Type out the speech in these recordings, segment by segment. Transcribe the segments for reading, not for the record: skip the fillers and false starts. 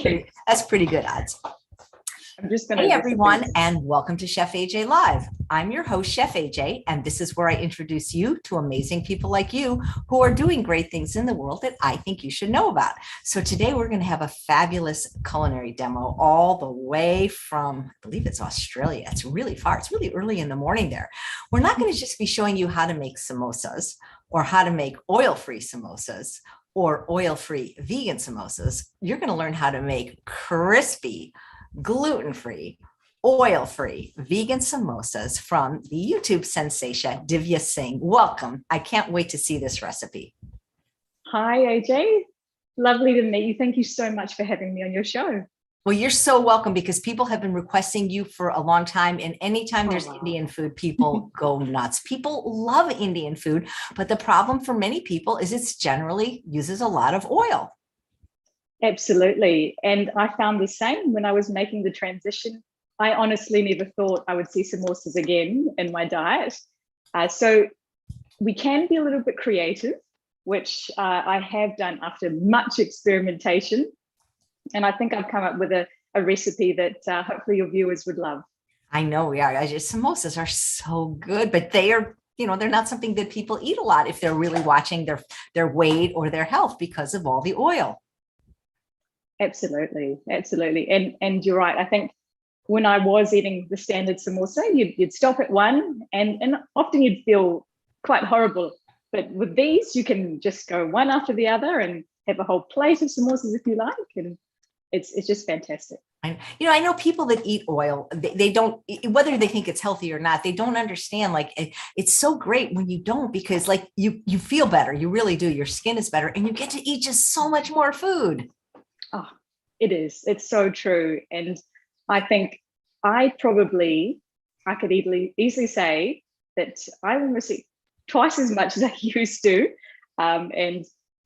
That's pretty good odds. I'm just going to. Hey everyone, and welcome to Chef AJ Live. I'm your host, Chef AJ, and this is where I introduce you to amazing people like you who are doing great things in the world that I think you should know about. So today we're going to have a fabulous culinary demo all the way from, I believe it's Australia. It's really far. It's really early in the morning there. We're not going to just be showing you how to make samosas or how to make oil-free samosas or oil-free vegan samosas. You're going to learn how to make crispy, gluten-free, oil-free vegan samosas from the YouTube sensation Divya Singh. Welcome. I can't wait to see this recipe. Hi, AJ. Lovely to meet you. Thank you so much for having me on your show. Well, you're so welcome because people have been requesting you for a long time. And anytime there's Indian food, people go nuts. People love Indian food. But the problem for many people is it's generally uses a lot of oil. Absolutely. And I found the same when I was making the transition. I honestly never thought I would see samosas again in my diet. So we can be a little bit creative, which I have done after much experimentation. And I think I've come up with a recipe that hopefully your viewers would love. I know we are. Samosas are so good, but they are, they're not something that people eat a lot if they're really watching their weight or their health because of all the oil. Absolutely. And you're right. I think when I was eating the standard samosa, you'd stop at one and often you'd feel quite horrible. But with these, you can just go one after the other and have a whole plate of samosas if you like. And it's just fantastic. I know people that eat oil, they don't, whether they think it's healthy or not, they don't understand. Like it's so great when you don't, because like you feel better. You really do. Your skin is better and you get to eat just so much more food. Oh, it is. It's so true. And I think I could easily say that I almost eat twice as much as I used to. And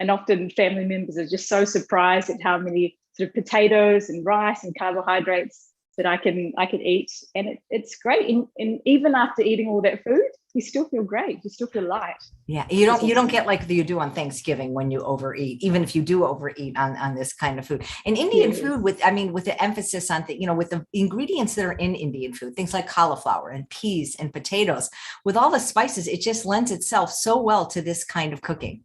often family members are just so surprised at how many sort of potatoes and rice and carbohydrates that I can eat. And it's great. And even after eating all that food, you still feel great. You still feel light. Yeah, you don't get like you do on Thanksgiving when you overeat, even if you do overeat on this kind of food. And Indian food with the emphasis on with the ingredients that are in Indian food, things like cauliflower and peas and potatoes, with all the spices, it just lends itself so well to this kind of cooking.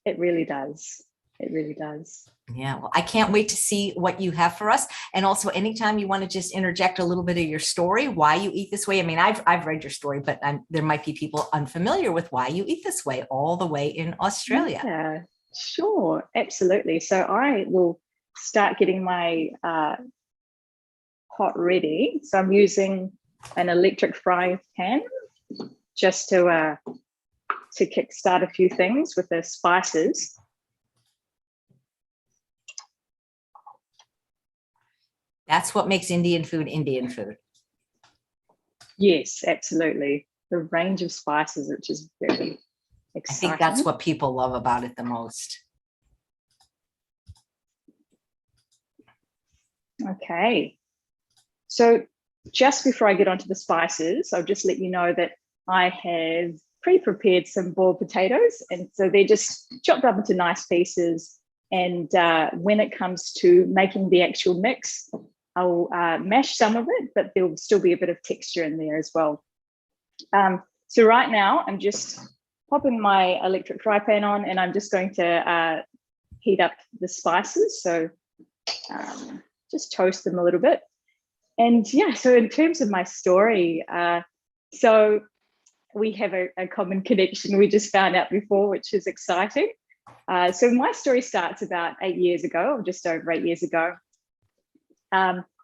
It really does. It really does. Yeah, well, I can't wait to see what you have for us. And also, anytime you want to just interject a little bit of your story, why you eat this way. I mean, I've read your story, but there might be people unfamiliar with why you eat this way all the way in Australia. Yeah, sure. Absolutely. So I will start getting my pot ready. So I'm using an electric frying pan just to kickstart a few things with the spices. That's what makes Indian food Indian food. Yes, absolutely. The range of spices, which is very exciting. I think that's what people love about it the most. Okay. So just before I get onto the spices, I'll just let you know that I have pre-prepared some boiled potatoes. And so they're just chopped up into nice pieces. And when it comes to making the actual mix, I'll mash some of it, but there'll still be a bit of texture in there as well. So right now, I'm just popping my electric fry pan on and I'm just going to heat up the spices. So just toast them a little bit. And yeah, so in terms of my story, so we have a common connection we just found out before, which is exciting. So my story starts about 8 years ago, or just over 8 years ago.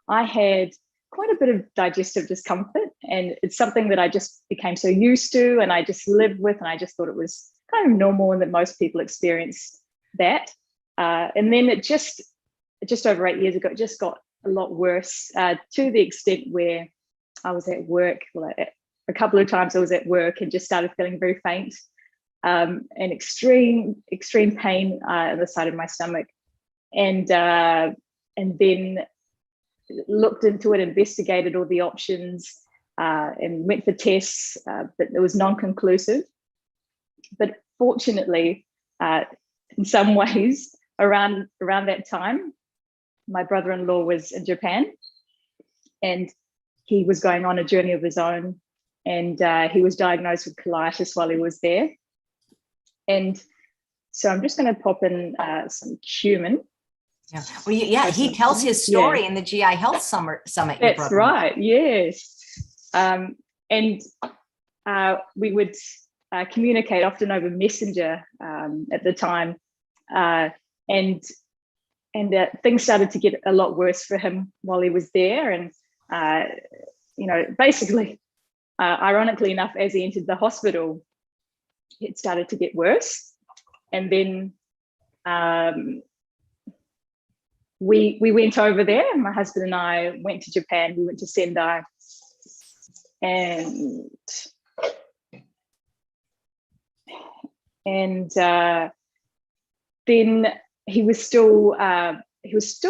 I had quite a bit of digestive discomfort, and it's something that I just became so used to and I just lived with, and I just thought it was kind of normal and that most people experience that. And then it just over 8 years ago, it just got a lot worse to the extent where I was at work. Well, a couple of times I was at work and just started feeling very faint and extreme pain on the side of my stomach. And then looked into it, investigated all the options, and went for tests, but it was non-conclusive. But fortunately, in some ways, around that time, my brother-in-law was in Japan, and he was going on a journey of his own, and he was diagnosed with colitis while he was there. And so I'm just going to pop in some cumin. Yeah. Well, yeah, he tells his story in the GI Health Summit. That's right. Yes. And we would communicate often over Messenger at the time. And things started to get a lot worse for him while he was there. And, basically, ironically enough, as he entered the hospital, it started to get worse. And then we went over there. My husband and I went to Japan. We went to Sendai. And then he was still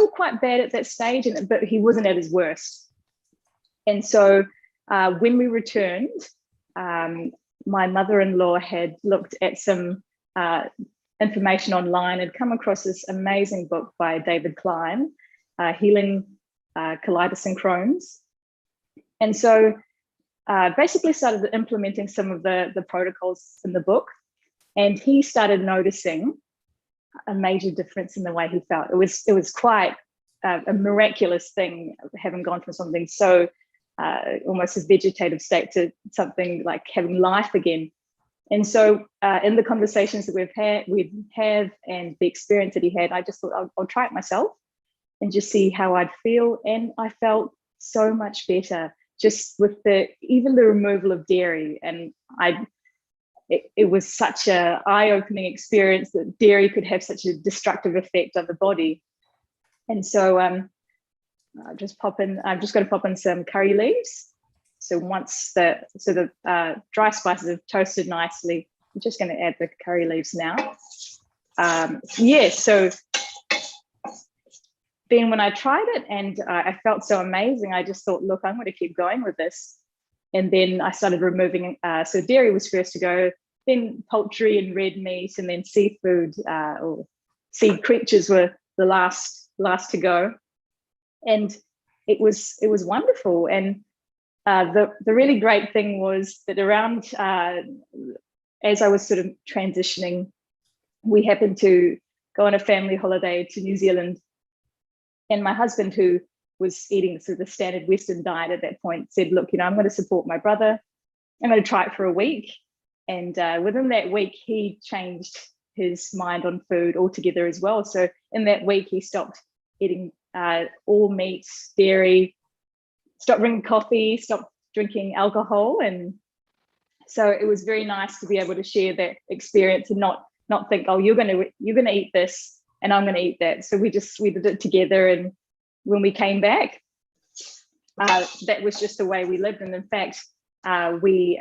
quite bad at that stage, but he wasn't at his worst. And so when we returned, my mother-in-law had looked at some information online, had come across this amazing book by David Klein, Healing Colitis and Crohn's. And so basically started implementing some of the protocols in the book, and he started noticing a major difference in the way he felt. It was quite a miraculous thing, having gone from something so almost a vegetative state to something like having life again. And so in the conversations that we'd have and the experience that he had, I just thought I'll try it myself and just see how I'd feel. And I felt so much better just with even the removal of dairy. And it was such an eye-opening experience that dairy could have such a destructive effect on the body. And so I'm just going to pop in some curry leaves. So once the dry spices have toasted nicely, I'm just going to add the curry leaves now. So then when I tried it and I felt so amazing, I just thought, look, I'm going to keep going with this. And then I started removing, so dairy was first to go, then poultry and red meat, and then seafood or sea creatures were the last to go. And it was wonderful. And the really great thing was that around, as I was sort of transitioning, we happened to go on a family holiday to New Zealand. And my husband, who was eating sort of the standard Western diet at that point, said, look, I'm going to support my brother. I'm going to try it for a week. And within that week, he changed his mind on food altogether as well. So in that week, he stopped eating all meats, dairy, stopped drinking coffee, stopped drinking alcohol. And so it was very nice to be able to share that experience and not think, oh, you're going to eat this and I'm going to eat that. So we did it together. And when we came back, that was just the way we lived. And in fact, we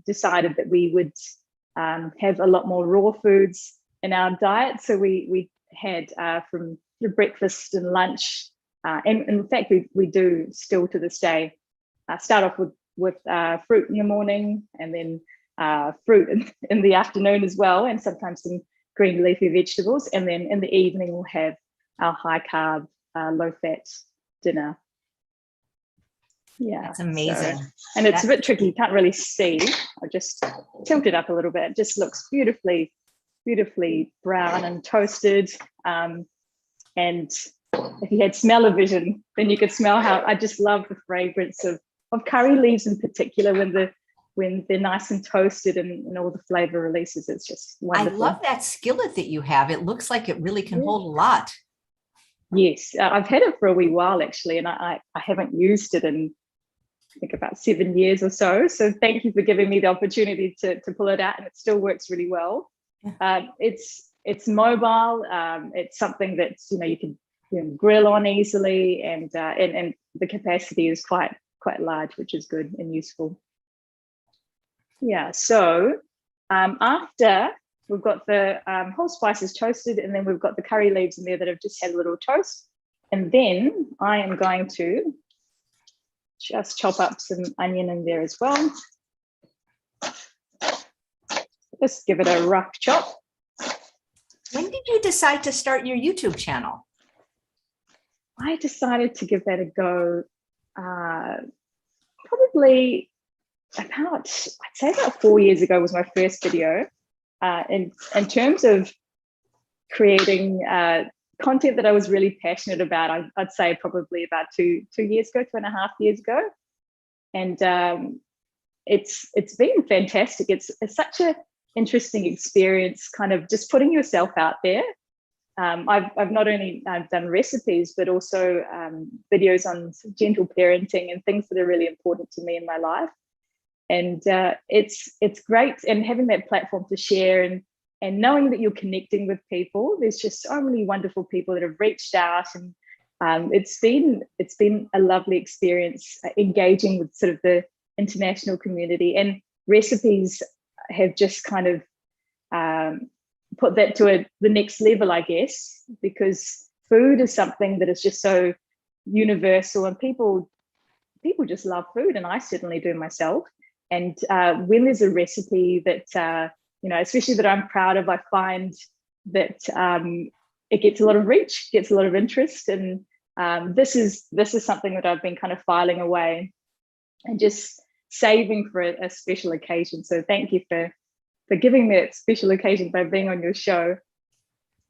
decided that we would have a lot more raw foods in our diet. So we had from the breakfast and lunch, and in fact, we do still to this day, start off with fruit in the morning, and then fruit in the afternoon as well, and sometimes some green leafy vegetables. And then in the evening, we'll have our high carb, low fat dinner. Yeah, that's amazing. And it's a bit tricky, you can't really see. I just tilt it up a little bit. It just looks beautifully brown and toasted. And if you had smell-o-vision, then you could smell how I just love the fragrance of curry leaves in particular when they're nice and toasted and all the flavor releases. It's just wonderful. I love that skillet that you have. It looks like it really can hold a lot. Yes, I've had it for a wee while actually, and I haven't used it in I think about 7 years or so. So thank you for giving me the opportunity to pull it out, and it still works really well. Yeah. It's mobile. It's something that you can grill on easily, and the capacity is quite large, which is good and useful. Yeah. So after we've got the whole spices toasted, and then we've got the curry leaves in there that have just had a little toast. And then I am going to just chop up some onion in there as well. Just give it a rough chop. When did you decide to start your YouTube channel? I decided to give that a go probably I'd say about 4 years ago was my first video. In terms of creating content that I was really passionate about, I'd say probably about 2.5 years ago. And it's been fantastic. It's such an interesting experience, kind of just putting yourself out there. I've not only done recipes, but also videos on gentle parenting and things that are really important to me in my life. And it's great, and having that platform to share and knowing that you're connecting with people. There's just so many wonderful people that have reached out, and it's been a lovely experience engaging with sort of the international community. And recipes have just kind of put that to the next level, I guess, because food is something that is just so universal, and people just love food, and I certainly do myself. And when there's a recipe that especially that I'm proud of, I find that it gets a lot of reach, gets a lot of interest, and this is something that I've been kind of filing away and just saving for a special occasion. So thank you for giving me that special occasion by being on your show.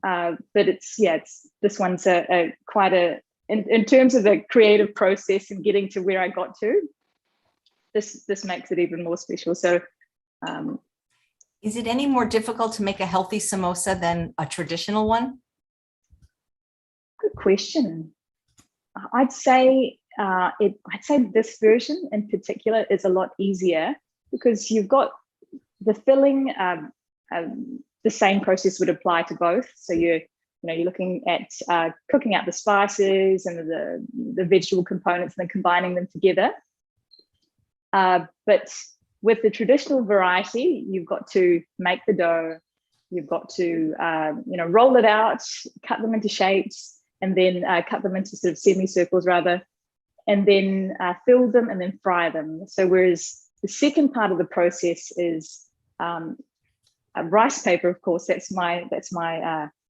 But it's this one's quite in terms of the creative process and getting to where I got to. This makes it even more special. So is it any more difficult to make a healthy samosa than a traditional one? Good question. I'd say this version in particular is a lot easier because you've got the filling. The same process would apply to both. So you're looking at cooking out the spices and the vegetable components and then combining them together. But with the traditional variety, you've got to make the dough, you've got to roll it out, cut them into shapes, and then cut them into sort of semicircles rather, and then fill them and then fry them. So whereas the second part of the process is rice paper, of course, that's my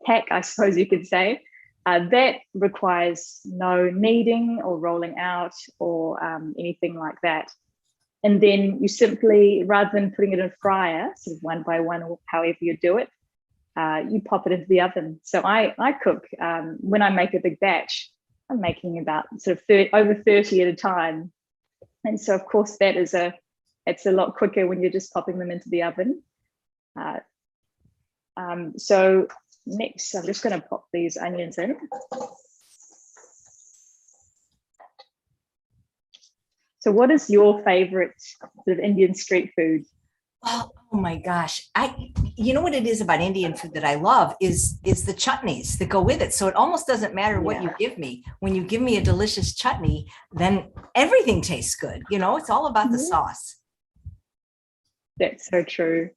hack, I suppose you could say. That requires no kneading or rolling out or anything like that. And then you simply, rather than putting it in a fryer, sort of one by one or however you do it, you pop it into the oven. So I cook, when I make a big batch, I'm making about sort of over 30 at a time. And so, of course, it's a lot quicker when you're just popping them into the oven. So next, I'm just going to pop these onions in. So what is your favorite sort of Indian street food? Oh my gosh. You know what it is about Indian food that I love is the chutneys that go with it. So it almost doesn't matter what you give me. When you give me a delicious chutney, then everything tastes good. It's all about the sauce. That's so true.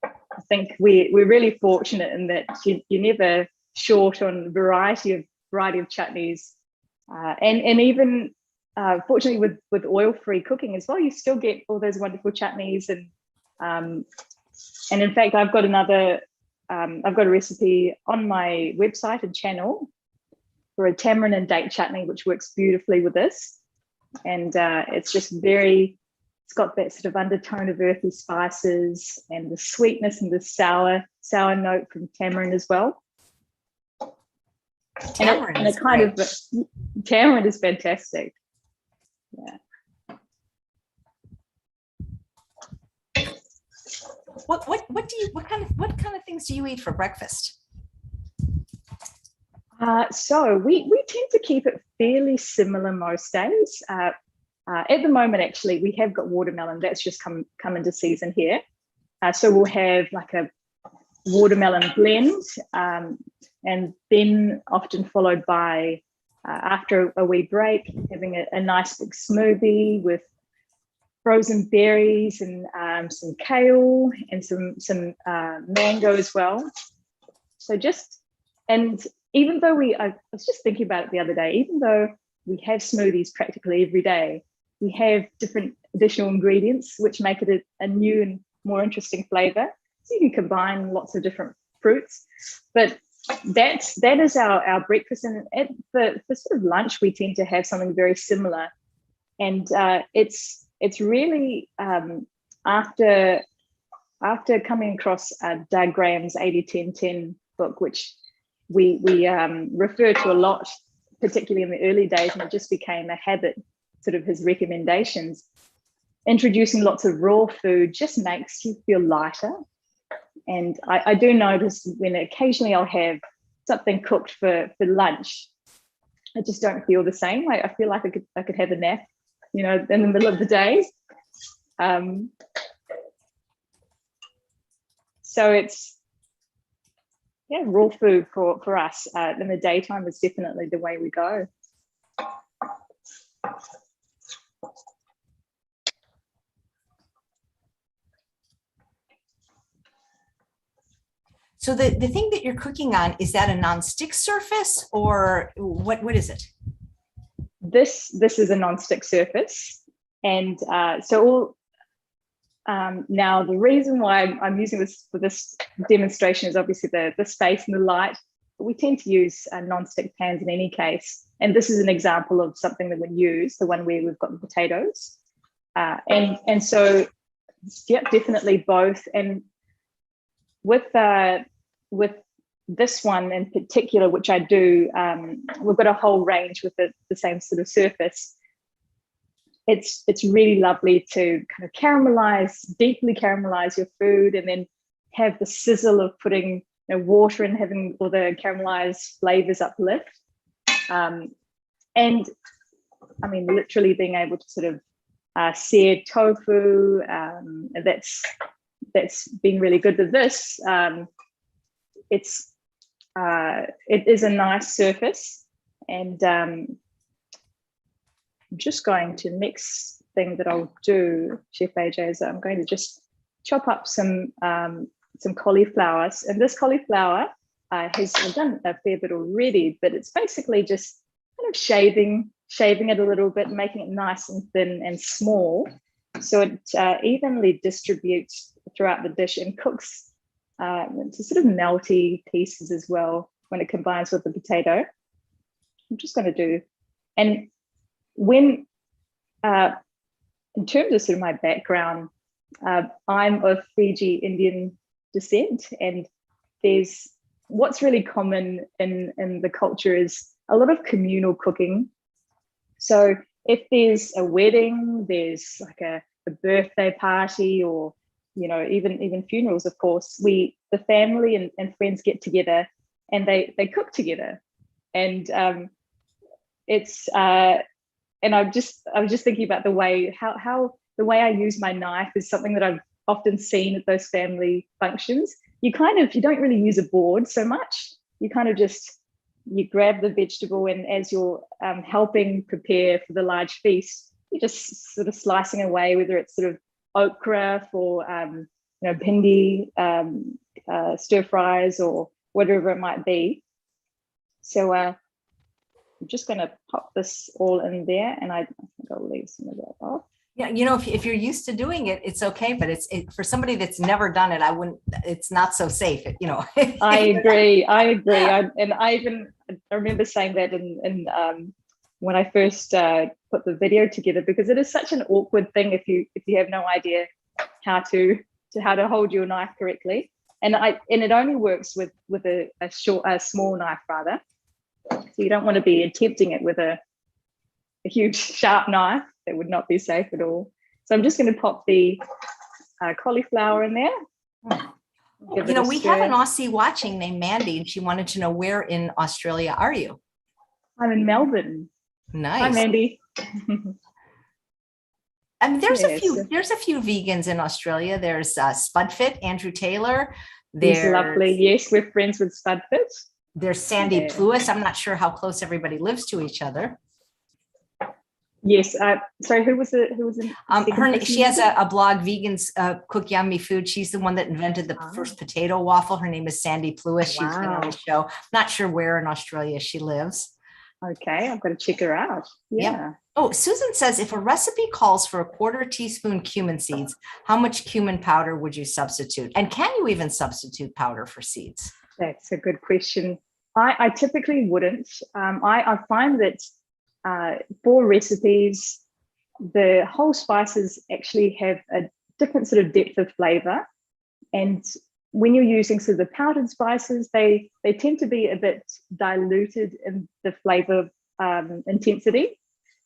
I think we're really fortunate in that you're never short on variety of chutneys, and even fortunately with oil-free cooking as well, you still get all those wonderful chutneys. And in fact, I've got a recipe on my website and channel for a tamarind and date chutney, which works beautifully with this. And it's just it's got that sort of undertone of earthy spices and the sweetness and the sour note from tamarind as well. Tamarind is fantastic. Yeah. What kind of things do you eat for breakfast? So we tend to keep it fairly similar most days. At the moment, actually, we have got watermelon that's just come into season here. So we'll have like a watermelon blend, and then often followed by, after a wee break, having a nice big smoothie with frozen berries and some kale and some mango as well. So and even though I was just thinking about it the other day, even though we have smoothies practically every day, we have different additional ingredients which make it a new and more interesting flavor. So you can combine lots of different fruits, but that is our breakfast, and for sort of lunch we tend to have something very similar, and it's really after coming across Doug Graham's 80-10-10 book, which we refer to a lot, particularly in the early days, and it just became a habit, sort of his recommendations. Introducing lots of raw food just makes you feel lighter. And I do notice when occasionally I'll have something cooked for lunch, I just don't feel the same. I feel like I could have a nap, in the middle of the day. So it's, raw food for us in the daytime is definitely the way we go. So the thing that you're cooking on, is that a non-stick surface or what is it? This is a non-stick surface. And now the reason why I'm using this for this demonstration is obviously the space and the light. But we tend to use non-stick pans in any case. And this is an example of something that we use, the one where we've got the potatoes. And so, yeah, definitely both. And with this one in particular, which I do, we've got a whole range with the same sort of surface. It's really lovely to kind of deeply caramelize your food, and then have the sizzle of putting water and having all the caramelized flavors uplift. And I mean, literally being able to sort of sear tofu, that's been really good with this. It is a nice surface, and I'm just going to next thing that I'll do, Chef AJ, is I'm going to just chop up some cauliflower. And this cauliflower I've done a fair bit already, but it's basically just kind of shaving it a little bit, making it nice and thin and small, so it evenly distributes throughout the dish and cooks into sort of melty pieces as well when it combines with the potato. I'm just going to do, and when in terms of sort of my background, I'm of Fiji Indian descent, and there's what's really common in the culture is a lot of communal cooking. So if there's a wedding, there's like a birthday party, or even funerals, of course, the family and friends get together and they cook together. And and I was just thinking about the way how the way I use my knife is something that I've often seen at those family functions. You don't really use a board so much. You kind of you grab the vegetable, and as you're helping prepare for the large feast, you're just sort of slicing away, whether it's sort of okra for bhindi stir fries or whatever it might be. So I'm just going to pop this all in there, and I think I'll leave some of that off. Yeah, if you're used to doing it, it's okay. But for somebody that's never done it, it's not so safe. I agree. I remember saying that in when I first put the video together, because it is such an awkward thing if you have no idea how to hold your knife correctly. And it only works with a small knife rather. So you don't want to be attempting it with a huge sharp knife. That would not be safe at all. So I'm just going to pop the cauliflower in there. We have an Aussie watching named Mandy, and she wanted to know, where in Australia are you? I'm in Melbourne. Nice. Hi, Mandy. I mean, there's a few vegans in Australia. There's Spudfit, Andrew Taylor. He's lovely. Yes, we're friends with Spudfit. There's Sandy Pluis. I'm not sure how close everybody lives to each other. Yes. Sorry, who was in she has a blog, Vegans Cook Yummy Food. She's the one that invented the first potato waffle. Her name is Sandy Pluis. She's been on the show. Not sure where in Australia she lives. Okay, I've got to check her out. Yeah. Oh, Susan says, if a recipe calls for a 1/4 teaspoon cumin seeds, how much cumin powder would you substitute? And can you even substitute powder for seeds? That's a good question. I typically wouldn't. I find that for recipes, the whole spices actually have a different sort of depth of flavor. And when you're using sort of the powdered spices, they tend to be a bit diluted in the flavor intensity.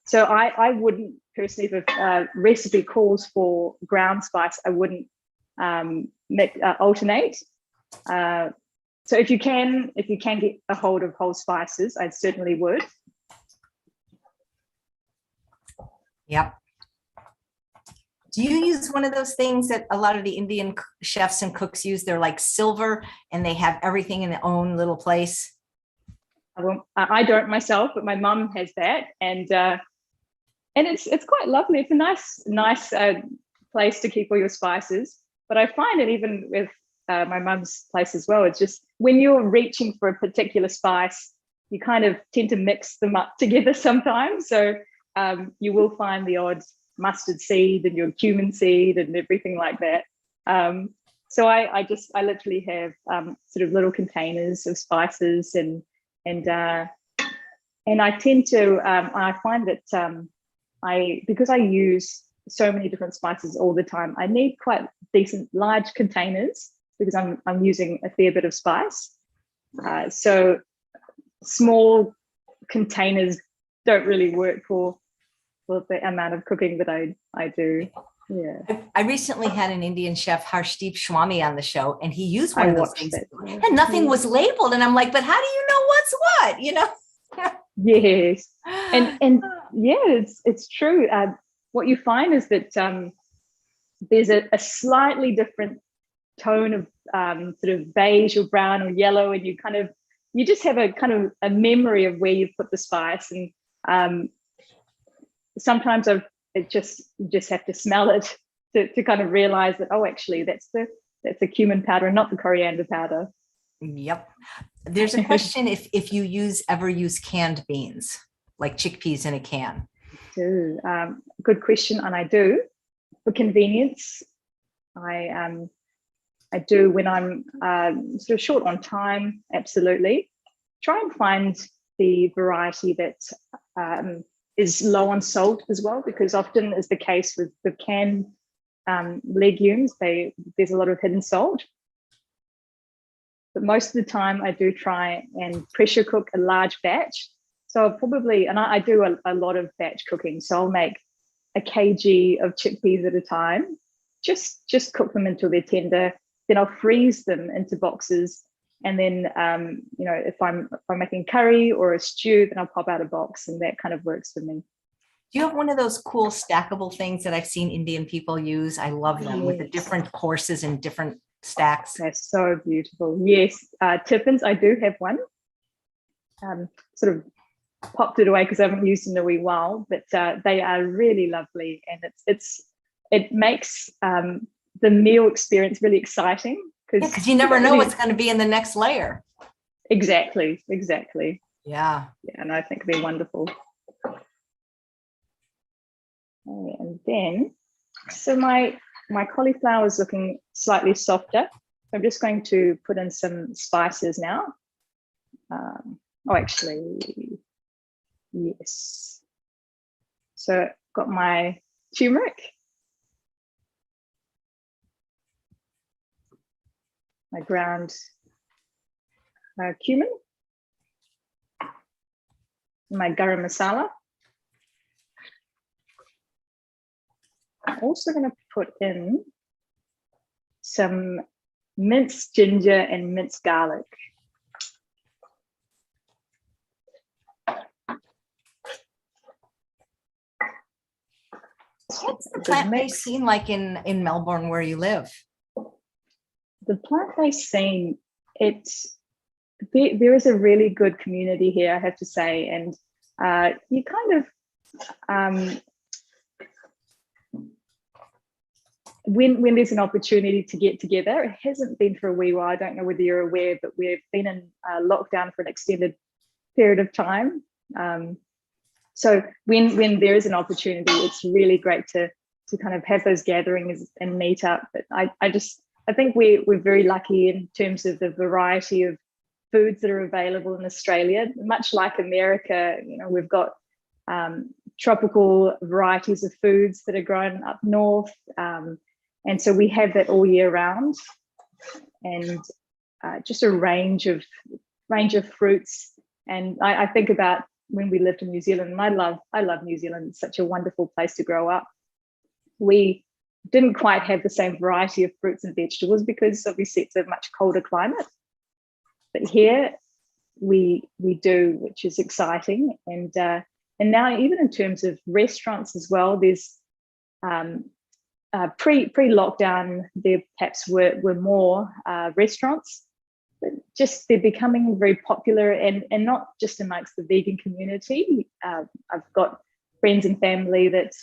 So I wouldn't personally, if a recipe calls for ground spice, I wouldn't alternate. So if you can get a hold of whole spices, I certainly would. Yep. Do you use one of those things that a lot of the Indian chefs and cooks use? They're like silver and they have everything in their own little place. I don't myself, but my mum has that, and it's quite lovely. It's a nice place to keep all your spices. But I find it even with my mum's place as well. It's just when you're reaching for a particular spice, you kind of tend to mix them up together sometimes. So you will find the odd mustard seed and your cumin seed and everything like that. So I literally have sort of little containers of spices and I tend to I find that because I use so many different spices all the time, I need quite decent large containers because I'm using a fair bit of spice. So small containers don't really work for the amount of cooking that I do. Yeah. I recently had an Indian chef, Harshdeep Swami, on the show, and he used one of those things, that. and nothing was labeled. And I'm like, but how do you know what's what? You know? Yes, and yeah, it's true. What you find is that there's a slightly different tone of sort of beige or brown or yellow, and you just have a kind of a memory of where you've put the spice, and sometimes you just have to smell it to kind of realize that, oh, actually that's the cumin powder and not the coriander powder. Yep. There's a question if you ever use canned beans, like chickpeas in a can. Good question, and I do. For convenience, I do when I'm sort of short on time, absolutely. Try and find the variety that is low on salt as well, because often is the case with the canned legumes, there's a lot of hidden salt. But most of the time I do try and pressure cook a large batch. So probably, and I do a lot of batch cooking. So I'll make a kg of chickpeas at a time, just cook them until they're tender. Then I'll freeze them into boxes. And then, if I'm making curry or a stew, then I'll pop out a box, and that kind of works for me. Do you have one of those cool stackable things that I've seen Indian people use? I love them with the different courses and different stacks. They're so beautiful. Yes, Tiffins, I do have one. Sort of popped it away because I haven't used it in a wee while, but they are really lovely, and it makes the meal experience really exciting. Because you never know what's going to be in the next layer. Exactly. Yeah, and I think they're wonderful. And then, so my cauliflower is looking slightly softer. So I'm just going to put in some spices now. Actually, yes. So got my turmeric, my ground cumin, my garam masala. I'm also going to put in some minced ginger and minced garlic. What's the plant-based scene like in Melbourne where you live? The plant-based scene, there is a really good community here, I have to say, and you kind of when there's an opportunity to get together, it hasn't been for a wee while. I don't know whether you're aware, but we've been in lockdown for an extended period of time. So when there is an opportunity, it's really great to kind of have those gatherings and meet up. But I think we're very lucky in terms of the variety of foods that are available in Australia. Much like America, we've got tropical varieties of foods that are grown up north, and so we have that all year round, and just a range of fruits. And I think about when we lived in New Zealand, and I love New Zealand. It's such a wonderful place to grow up. We didn't quite have the same variety of fruits and vegetables because obviously it's a much colder climate. But here we do, which is exciting. And now even in terms of restaurants as well, there's pre-lockdown there perhaps were more restaurants, but just they're becoming very popular, and not just amongst the vegan community. I've got friends and family that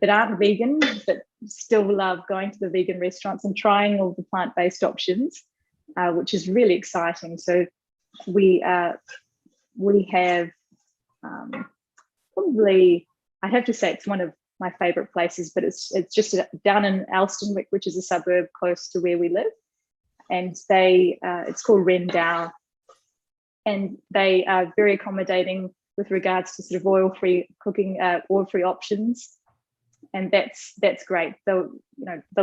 aren't vegan but still love going to the vegan restaurants and trying all the plant-based options, which is really exciting. So we have probably, I'd have to say it's one of my favorite places, but it's just down in Alston, which is a suburb close to where we live, and it's called Rendau, and they are very accommodating with regards to sort of oil-free cooking, oil-free options. And that's great. They'll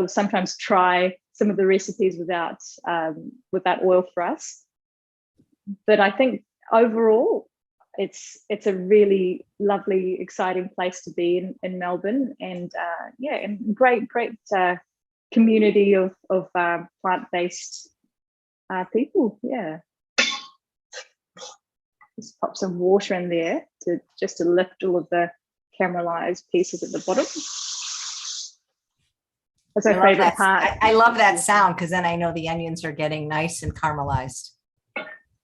sometimes try some of the recipes without oil for us. But I think overall, it's a really lovely, exciting place to be in Melbourne, and and great community of plant-based people. Yeah. Just pop some water in there to lift all of the caramelized pieces at the bottom. That's my favorite part. I love that sound, because then I know the onions are getting nice and caramelized.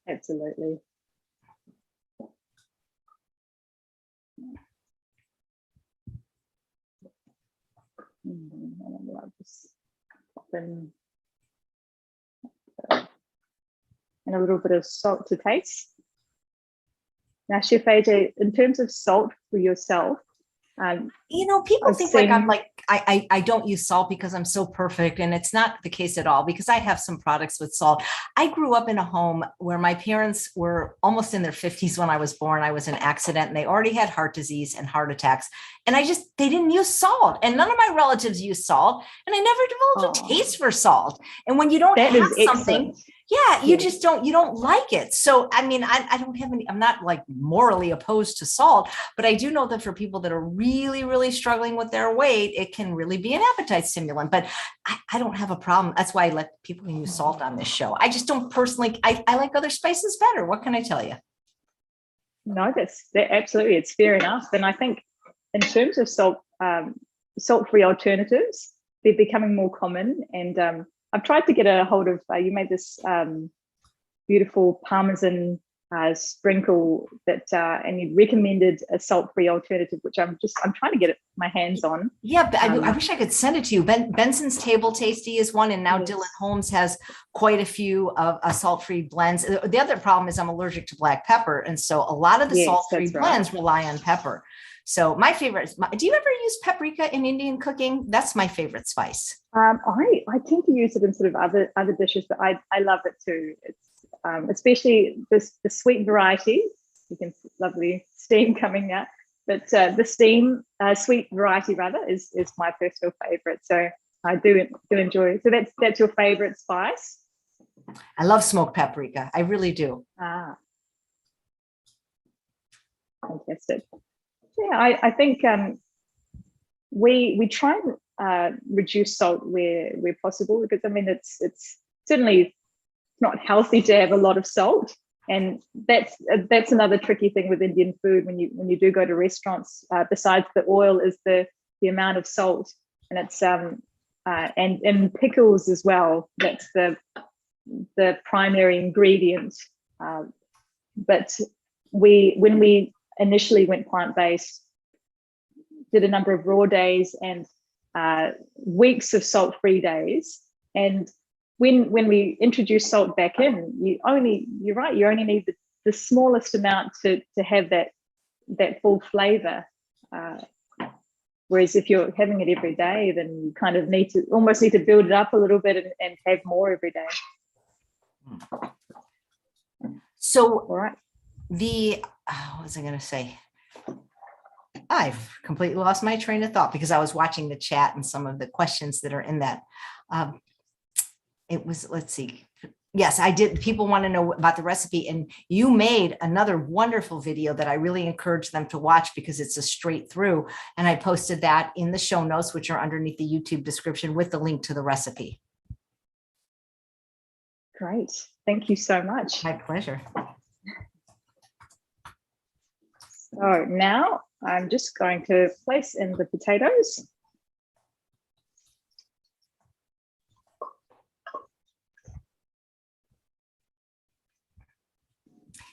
Absolutely. I'll just pop in and a little bit of salt to taste. Now, Chef AJ, in terms of salt for yourself, people think I don't use salt because I'm so perfect, and it's not the case at all, because I have some products with salt. I grew up in a home where my parents were almost in their 50s when I was born. I was an accident, and they already had heart disease and heart attacks, and they didn't use salt, and none of my relatives use salt, and I never developed a taste for salt. And when you don't have something, you just don't like it. So, I mean, I don't have I'm not like morally opposed to salt, but I do know that for people that are really, really struggling with their weight, it can really be an appetite stimulant. But I don't have a problem. That's why I let people use salt on this show. I just don't personally, I like other spices better. What can I tell you? No, that's absolutely, it's fair enough. And I think in terms of salt-free alternatives, they're becoming more common. And I've tried to get a hold of, you made this beautiful Parmesan sprinkle that, and you recommended a salt-free alternative, which I'm trying to get my hands on. Yeah, but I wish I could send it to you. Benson's Table Tasty is one, and now yes. Dylan Holmes has quite a few of salt-free blends. The other problem is I'm allergic to black pepper, and so a lot of the salt-free blends rely on pepper. So my favorite, do you ever use paprika in Indian cooking? That's my favorite spice. I tend to use it in sort of other dishes, but I love it too. It's especially the sweet variety. You can see lovely steam coming out, but the steam sweet variety rather is my personal favorite. So I do enjoy it. So that's your favorite spice? I love smoked paprika. I really do. Fantastic. Yeah, I think we try and reduce salt where possible, because I mean it's certainly not healthy to have a lot of salt, and that's another tricky thing with Indian food when you do go to restaurants. Besides the oil is the amount of salt, and it's and pickles as well. That's the primary ingredient. But when we initially went plant-based, did a number of raw days and weeks of salt-free days, and when we introduce salt back in, you only need the smallest amount to have that full flavor. Whereas if you're having it every day, then you kind of almost need to build it up a little bit and have more every day. So, All right. what was I going to say? I've completely lost my train of thought because I was watching the chat and some of the questions that are in that. It was, let's see. Yes, I did. People want to know about the recipe, and you made another wonderful video that I really encourage them to watch because it's a straight through. And I posted that in the show notes, which are underneath the YouTube description with the link to the recipe. Great. Thank you so much. My pleasure. So now I'm just going to place in the potatoes.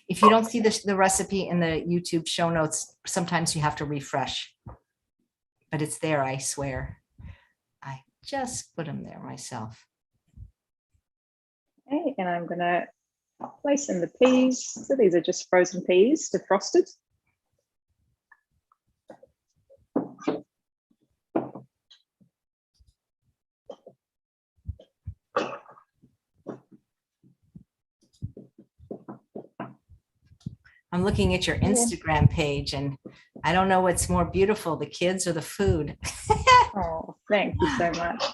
If you don't see the recipe in the YouTube show notes, sometimes you have to refresh, but it's there, I swear. I just put them there myself. Okay, and I'm going to place in the peas. So these are just frozen peas defrosted. I'm looking at your Instagram page and I don't know what's more beautiful, the kids or the food. Oh, thank you so much.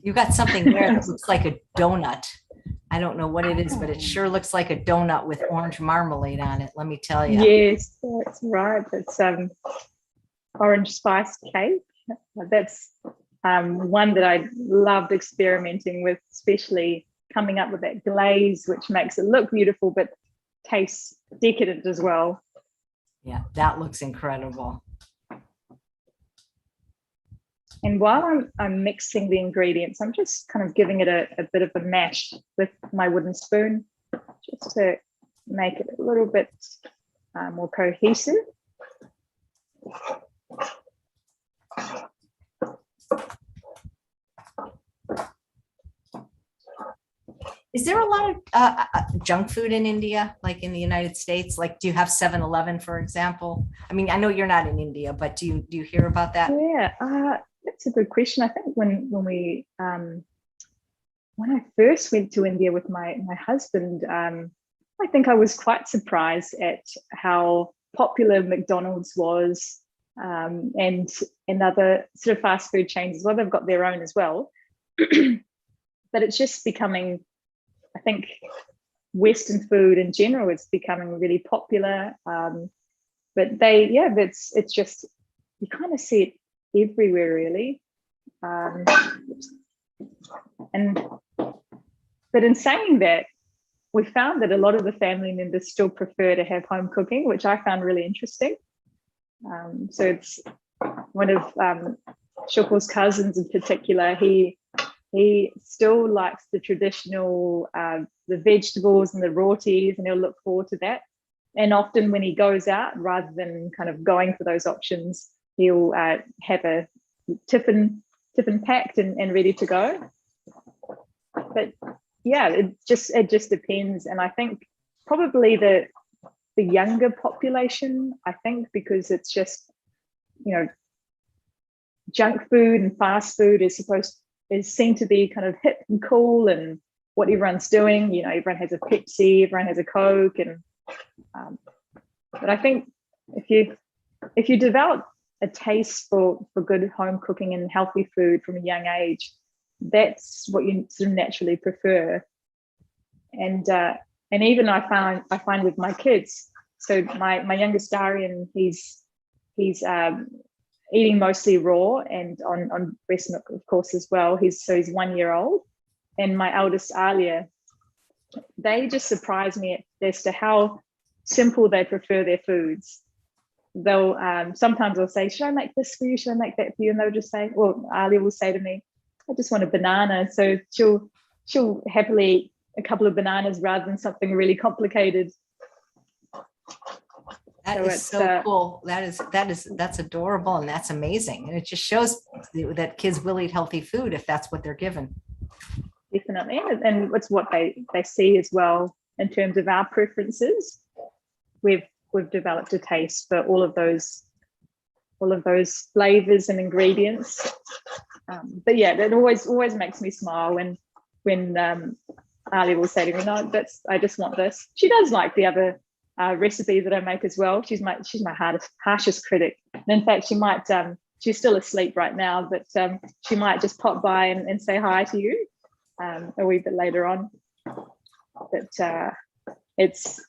You got something there that looks like a donut. I don't know what it is, but it sure looks like a donut with orange marmalade on it. Let me tell you. Yes, that's right. It's orange spice cake. That's one that I loved experimenting with, especially coming up with that glaze, which makes it look beautiful, but tastes decadent as well. Yeah, that looks incredible. And while I'm mixing the ingredients, I'm just kind of giving it a bit of a mash with my wooden spoon, just to make it a little bit more cohesive. Is there a lot of junk food in India, like in the United States? Like, do you have 7-Eleven, for example? I mean, I know you're not in India, but do you hear about that? Yeah, that's a good question. I think when I first went to India with my husband, I think I was quite surprised at how popular McDonald's was, and other sort of fast food chains as well. They've got their own as well, but it's just becoming, I think, Western food in general is becoming really popular. But it's just, you kind of see it everywhere, really. But in saying that, we found that a lot of the family members still prefer to have home cooking, which I found really interesting. So it's one of Shukul's cousins in particular. He still likes the traditional, the vegetables and the rotis, and he'll look forward to that. And often when he goes out, rather than kind of going for those options, he'll have a tiffin packed and ready to go. But yeah, it just depends. And I think probably the younger population, I think, because it's just, junk food and fast food is seen to be kind of hip and cool and what everyone's doing. Everyone has a Pepsi, everyone has a Coke, and but I think if you develop a taste for good home cooking and healthy food from a young age, that's what you sort of naturally prefer. And even I find with my kids. So my youngest Darian, he's eating mostly raw and on breast milk, of course, as well. He's 1 year old. And my eldest Alia, they just surprise me as to how simple they prefer their foods. They'll sometimes they'll say, should I make this for you? Should I make that for you? And they'll just say, well, Alia will say to me, I just want a banana. So she'll happily eat a couple of bananas rather than something really complicated. That is so cool. That's adorable, and that's amazing. And it just shows that kids will eat healthy food if that's what they're given. Definitely, and it's what they see as well in terms of our preferences. We've developed a taste for all of those all of those flavors and ingredients. But yeah, that always makes me smile when Ali will say to me, "No, I just want this." She does like the other recipe that I make as well. She's my harshest critic. And in fact, she might she's still asleep right now, but she might just pop by and say hi to you a wee bit later on. But it's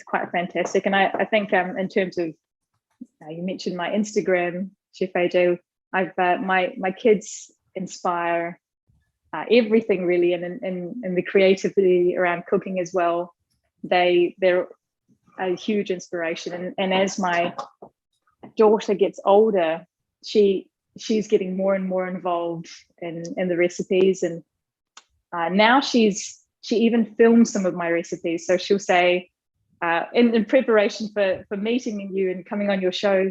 quite fantastic. And I think in terms of you mentioned my Instagram, Chef AJ. I've my kids inspire everything really, and in the creativity around cooking as well. They're a huge inspiration, and as my daughter gets older, she's getting more and more involved in the recipes, and now she even films some of my recipes. So she'll say, in preparation for meeting you and coming on your show,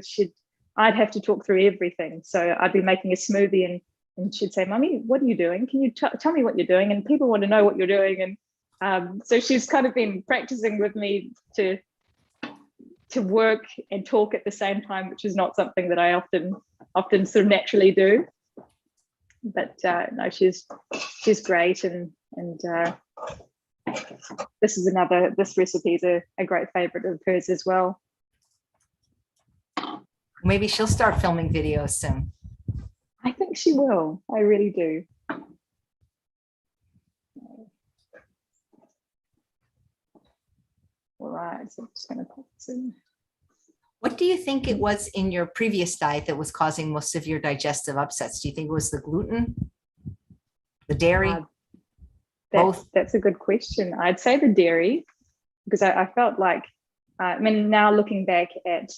I'd have to talk through everything. So I'd be making a smoothie and she'd say, "Mummy, what are you doing? Can you tell me what you're doing?" And people want to know what you're doing. And so she's kind of been practicing with me to work and talk at the same time, which is not something that I often sort of naturally do. But no, she's great, and this recipe is a great favorite of hers as well. Maybe she'll start filming videos soon. I think she will. I really do. All right, so I'm just going to put this in. What do you think it was in your previous diet that was causing most of your digestive upsets? Do you think it was the gluten, the dairy? Both? That's a good question. I'd say the dairy, because I felt like, I mean, now looking back at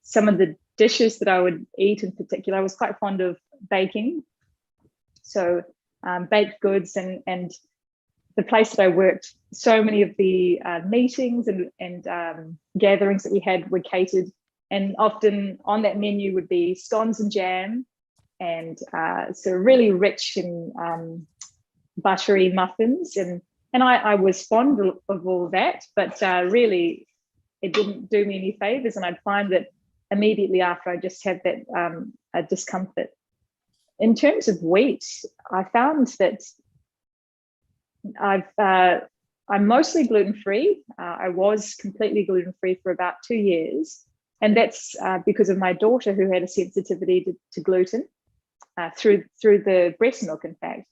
some of the dishes that I would eat in particular, I was quite fond of baking. So baked goods, and the place that I worked, so many of the meetings and gatherings that we had were catered, and often on that menu would be scones and jam, and so really rich and buttery muffins, and I was fond of all that, but really it didn't do me any favors, and I'd find that immediately after I just had that a discomfort. In terms of wheat, I found that I'm mostly gluten-free. I was completely gluten-free for about 2 years, and that's because of my daughter, who had a sensitivity to gluten through the breast milk, in fact.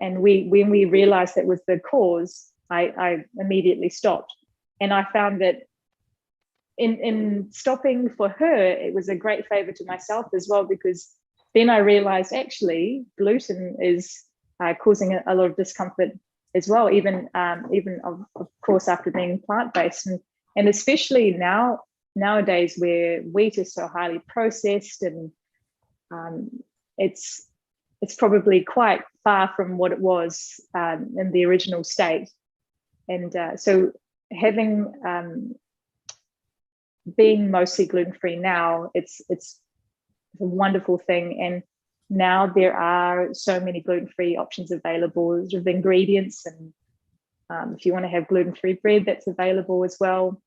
And when we realized that was the cause, I immediately stopped. And I found that in stopping for her, it was a great favor to myself as well, because then I realized actually gluten is causing a lot of discomfort as well, even of course after being plant-based, and especially nowadays where wheat is so highly processed, and it's probably quite far from what it was in the original state. And so having being mostly gluten-free now, it's a wonderful thing. And now there are so many gluten-free options available with ingredients, and if you want to have gluten-free bread, that's available as well.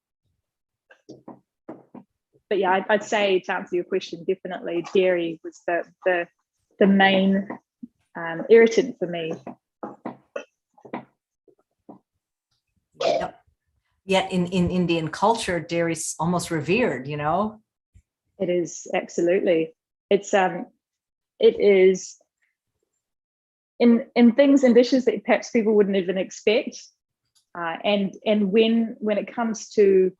But yeah, I'd say, to answer your question, definitely dairy was the main irritant for me. Yep. Yet in Indian culture, dairy's almost revered, you know? It is, absolutely. It is in things and dishes that perhaps people wouldn't even expect. And when it comes to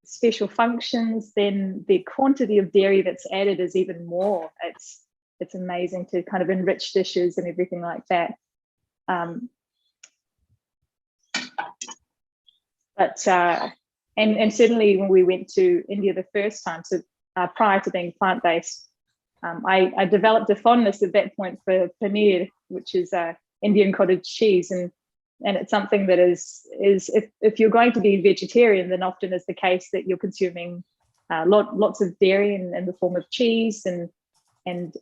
special functions, then the quantity of dairy that's added is even more. It's amazing to kind of enrich dishes and everything like that. But and certainly when we went to India the first time, so prior to being plant-based, I developed a fondness at that point for paneer, which is Indian cottage cheese, and it's something that is if you're going to be vegetarian, then often is the case that you're consuming lots of dairy in the form of cheese, and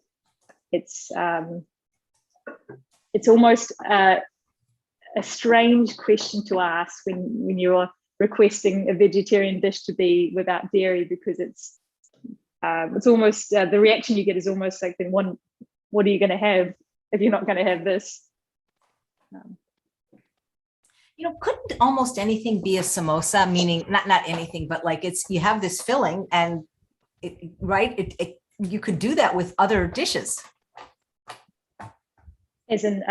it's almost a strange question to ask when you're requesting a vegetarian dish to be without dairy, because it's almost the reaction you get is almost like, then what are you going to have if you're not going to have this? Couldn't almost anything be a samosa? Meaning not anything, but like you have this filling and you could do that with other dishes. As in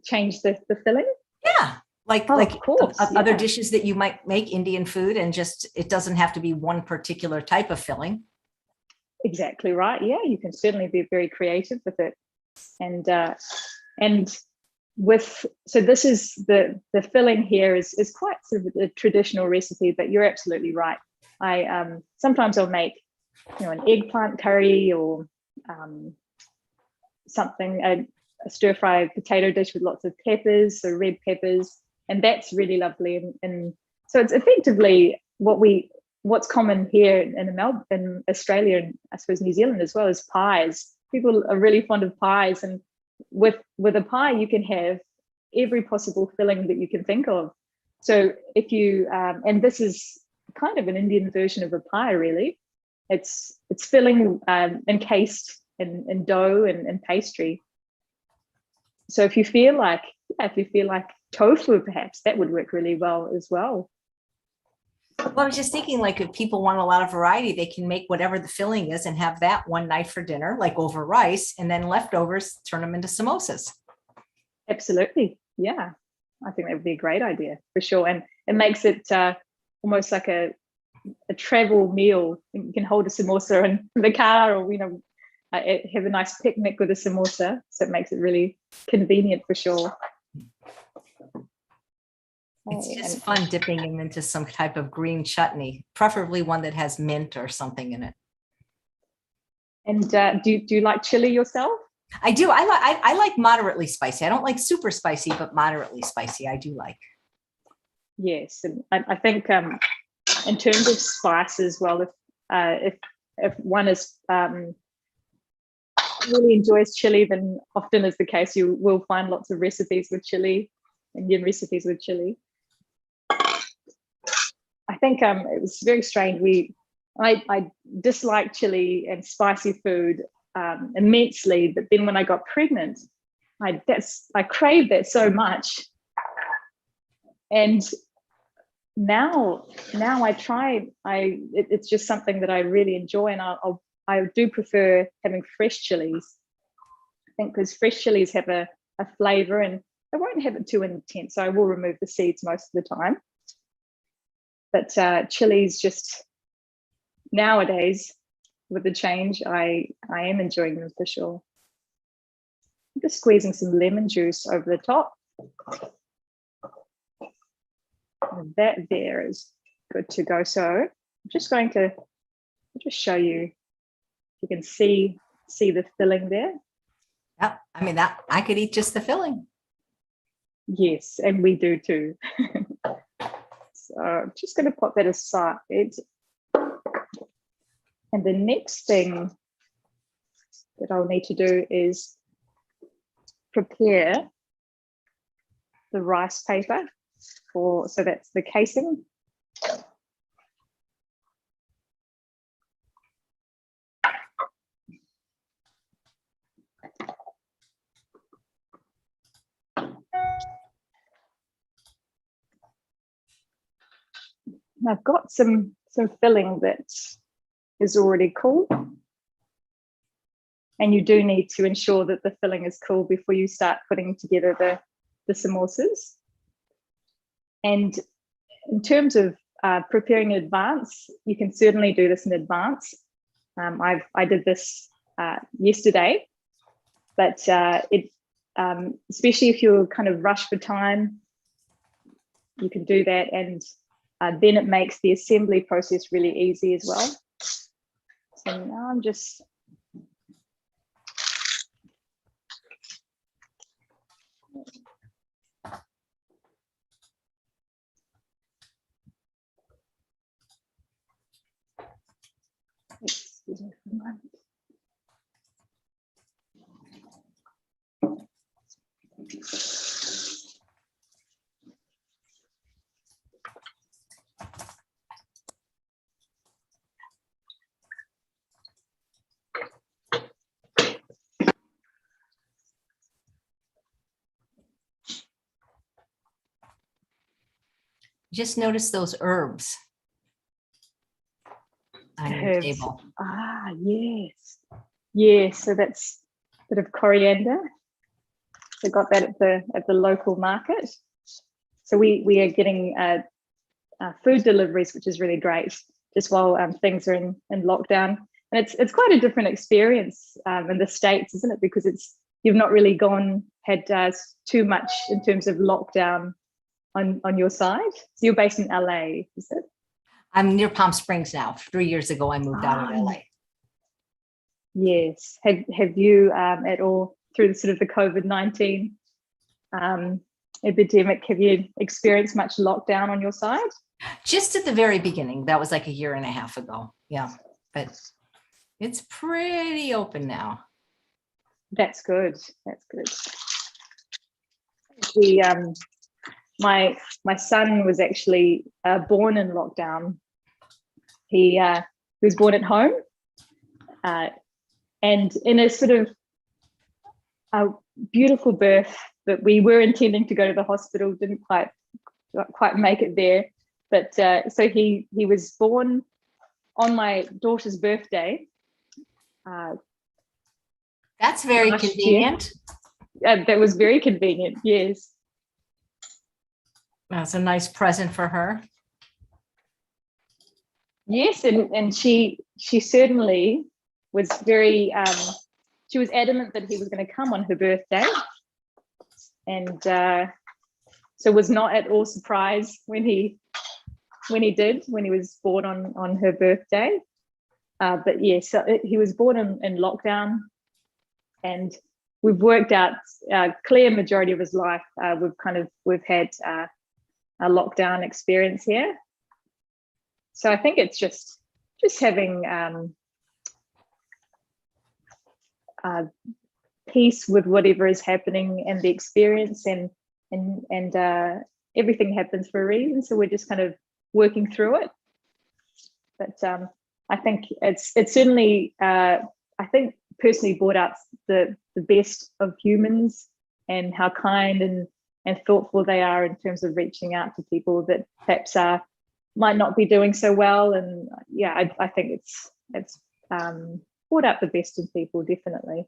change the filling? Yeah. Like of course, other dishes that you might make, Indian food, and just, it doesn't have to be one particular type of filling. Exactly right. Yeah, you can certainly be very creative with it. And so this is the filling here is quite sort of a traditional recipe, but you're absolutely right. Sometimes I'll make an eggplant curry or something, a stir-fry potato dish with lots of peppers, so red peppers, and that's really lovely. And so it's effectively what's common here in Australia, and I suppose New Zealand as well, is pies. People are really fond of pies, and with a pie you can have every possible filling that you can think of. So if you and this is kind of an Indian version of a pie, really. It's filling encased in dough and pastry. So if you feel like tofu, perhaps that would work really well as well. Well, I was just thinking, like, if people want a lot of variety, they can make whatever the filling is and have that one night for dinner, like over rice, and then leftovers, turn them into samosas. Absolutely. Yeah. I think that would be a great idea for sure. And it makes it almost like a travel meal. You can hold a samosa in the car, or, have a nice picnic with a samosa. So it makes it really convenient for sure. It's just fun dipping them into some type of green chutney, preferably one that has mint or something in it. And do you like chili yourself? I do. I like moderately spicy. I don't like super spicy, but moderately spicy I do like. Yes, and I think in terms of spices, well, if one is really enjoys chili, then often is the case, you will find lots of recipes with chili, Indian recipes with chili. I think it was very strange. I dislike chili and spicy food immensely, but then when I got pregnant, I craved that so much, and now I try. It's just something that I really enjoy, and I do prefer having fresh chilies. I think because fresh chilies have a flavor, and I won't have it too intense, so I will remove the seeds most of the time. But chilies, just nowadays with the change, I am enjoying them for sure. I'm just squeezing some lemon juice over the top. And that there is good to go. So I'm just going to show you if you can see the filling there. Yeah, I mean, that I could eat just the filling. Yes, and we do too. So I'm just going to put that aside. And the next thing that I'll need to do is prepare the rice paper so that's the casing. I've got some filling that is already cool, and you do need to ensure that the filling is cool before you start putting together the samosas. And in terms of preparing in advance, you can certainly do this in advance. I did this yesterday, but especially if you're kind of rushed for time, you can do that, and then it makes the assembly process really easy as well. So now I'm just excuse me for a moment. Just notice those herbs on your Herbs. table. Ah, yes. Yes, so that's a bit of coriander. So got that at the local market. So we are getting food deliveries, which is really great, just while things are in lockdown. And it's quite a different experience in the States, isn't it? Because you've not really had too much in terms of lockdown on your side. So you're based in LA, is it? I'm near Palm Springs now. 3 years ago, I moved out of LA. Yes. Have you at all through the sort of the COVID-19 epidemic, have you experienced much lockdown on your side? Just at the very beginning. That was like a year and a half ago. Yeah, but it's pretty open now. That's good. That's good. The my son was actually born in lockdown. He was born at home, and in a sort of a beautiful birth that we were intending to go to the hospital, didn't quite make it there. But so he was born on my daughter's birthday. That's very convenient. That was very convenient. Yes. That's a nice present for her. Yes, and she certainly was very. She was adamant that he was going to come on her birthday, and so was not at all surprised when he was born on her birthday. But yes, so he was born in lockdown, and we've worked out a clear majority of his life. We've had a lockdown experience here. So I think it's just having peace with whatever is happening and the experience, and everything happens for a reason. So we're just kind of working through it. But I think it's certainly I think personally brought out the best of humans, and how kind and thoughtful they are in terms of reaching out to people that perhaps might not be doing so well. And yeah, I think it's brought out the best in people, definitely.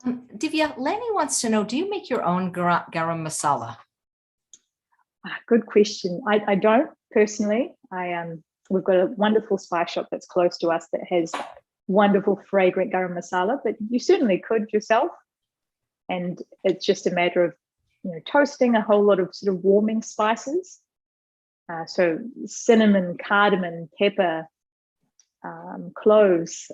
Divya, Lenny wants to know, do you make your own garam masala? Good question. I don't personally. We've got a wonderful spice shop that's close to us that has wonderful fragrant garam masala, but you certainly could yourself. And it's just a matter of toasting a whole lot of sort of warming spices. So cinnamon, cardamom, pepper, cloves,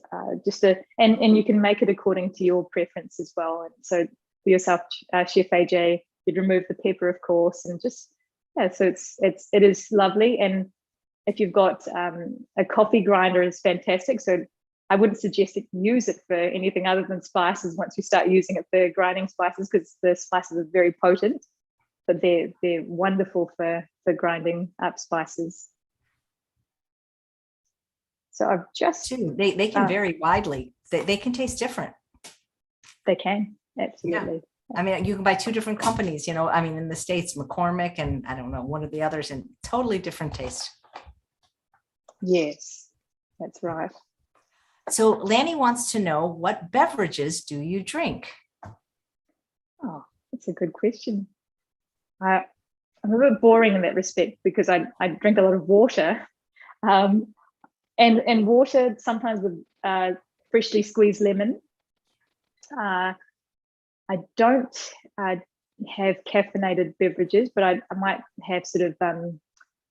and you can make it according to your preference as well. And so for yourself, Chef AJ, you'd remove the pepper, of course, and just so it is lovely. And if you've got a coffee grinder, is fantastic. So I wouldn't suggest that you use it for anything other than spices once you start using it for grinding spices, because the spices are very potent, but they're wonderful for grinding up spices. So I've just they can vary widely. They can taste different. They can, absolutely. Yeah. I mean, you can buy two different companies, in the States, McCormick and I don't know, one of the others, and totally different taste. Yes, that's right. So Lanny wants to know, what beverages do you drink? Oh, that's a good question. I'm a bit boring in that respect, because I drink a lot of water, and water sometimes with freshly squeezed lemon. I don't have caffeinated beverages, but I might have sort of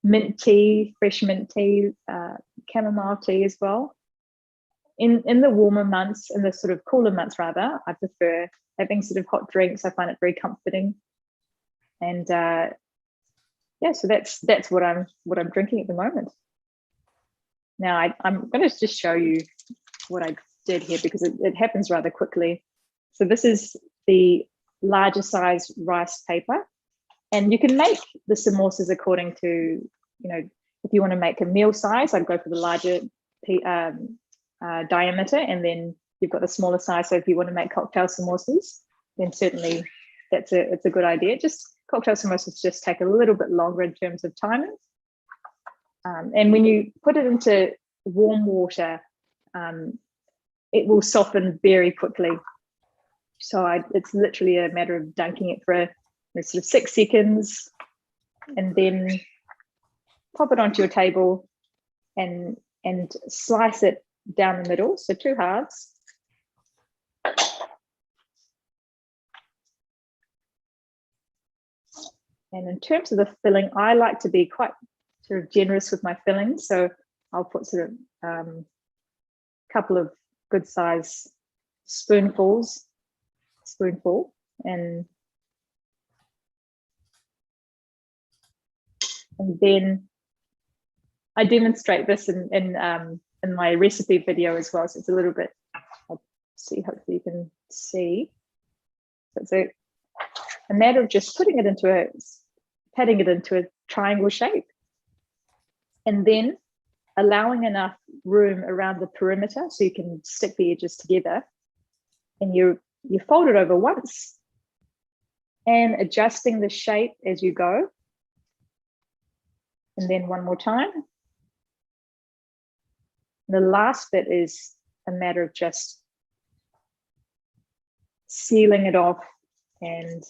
mint tea, fresh mint tea, chamomile tea as well. In the warmer months, in the sort of cooler months rather, I prefer having sort of hot drinks. I find it very comforting. And so that's what I'm drinking at the moment. Now I'm going to just show you what I did here, because it happens rather quickly. So this is the larger size rice paper, and you can make the samosas according to, if you want to make a meal size, I'd go for the larger diameter, and then you've got the smaller size. So if you want to make cocktail samosas, then certainly it's a good idea. Just cocktail samosas just take a little bit longer in terms of timing. And when you put it into warm water, it will soften very quickly. So it's literally a matter of dunking it for sort of 6 seconds, and then pop it onto your table and slice it down the middle, so 2 halves. And in terms of the filling, I like to be quite sort of generous with my filling, so I'll put sort of a couple of good size spoonful, and then I demonstrate this in my recipe video as well. So it's a little bit, I'll see, hopefully you can see. So it's a matter of just patting it into a triangle shape, and then allowing enough room around the perimeter so you can stick the edges together, and you fold it over once and adjusting the shape as you go, and then one more time. The last bit is a matter of just sealing it off and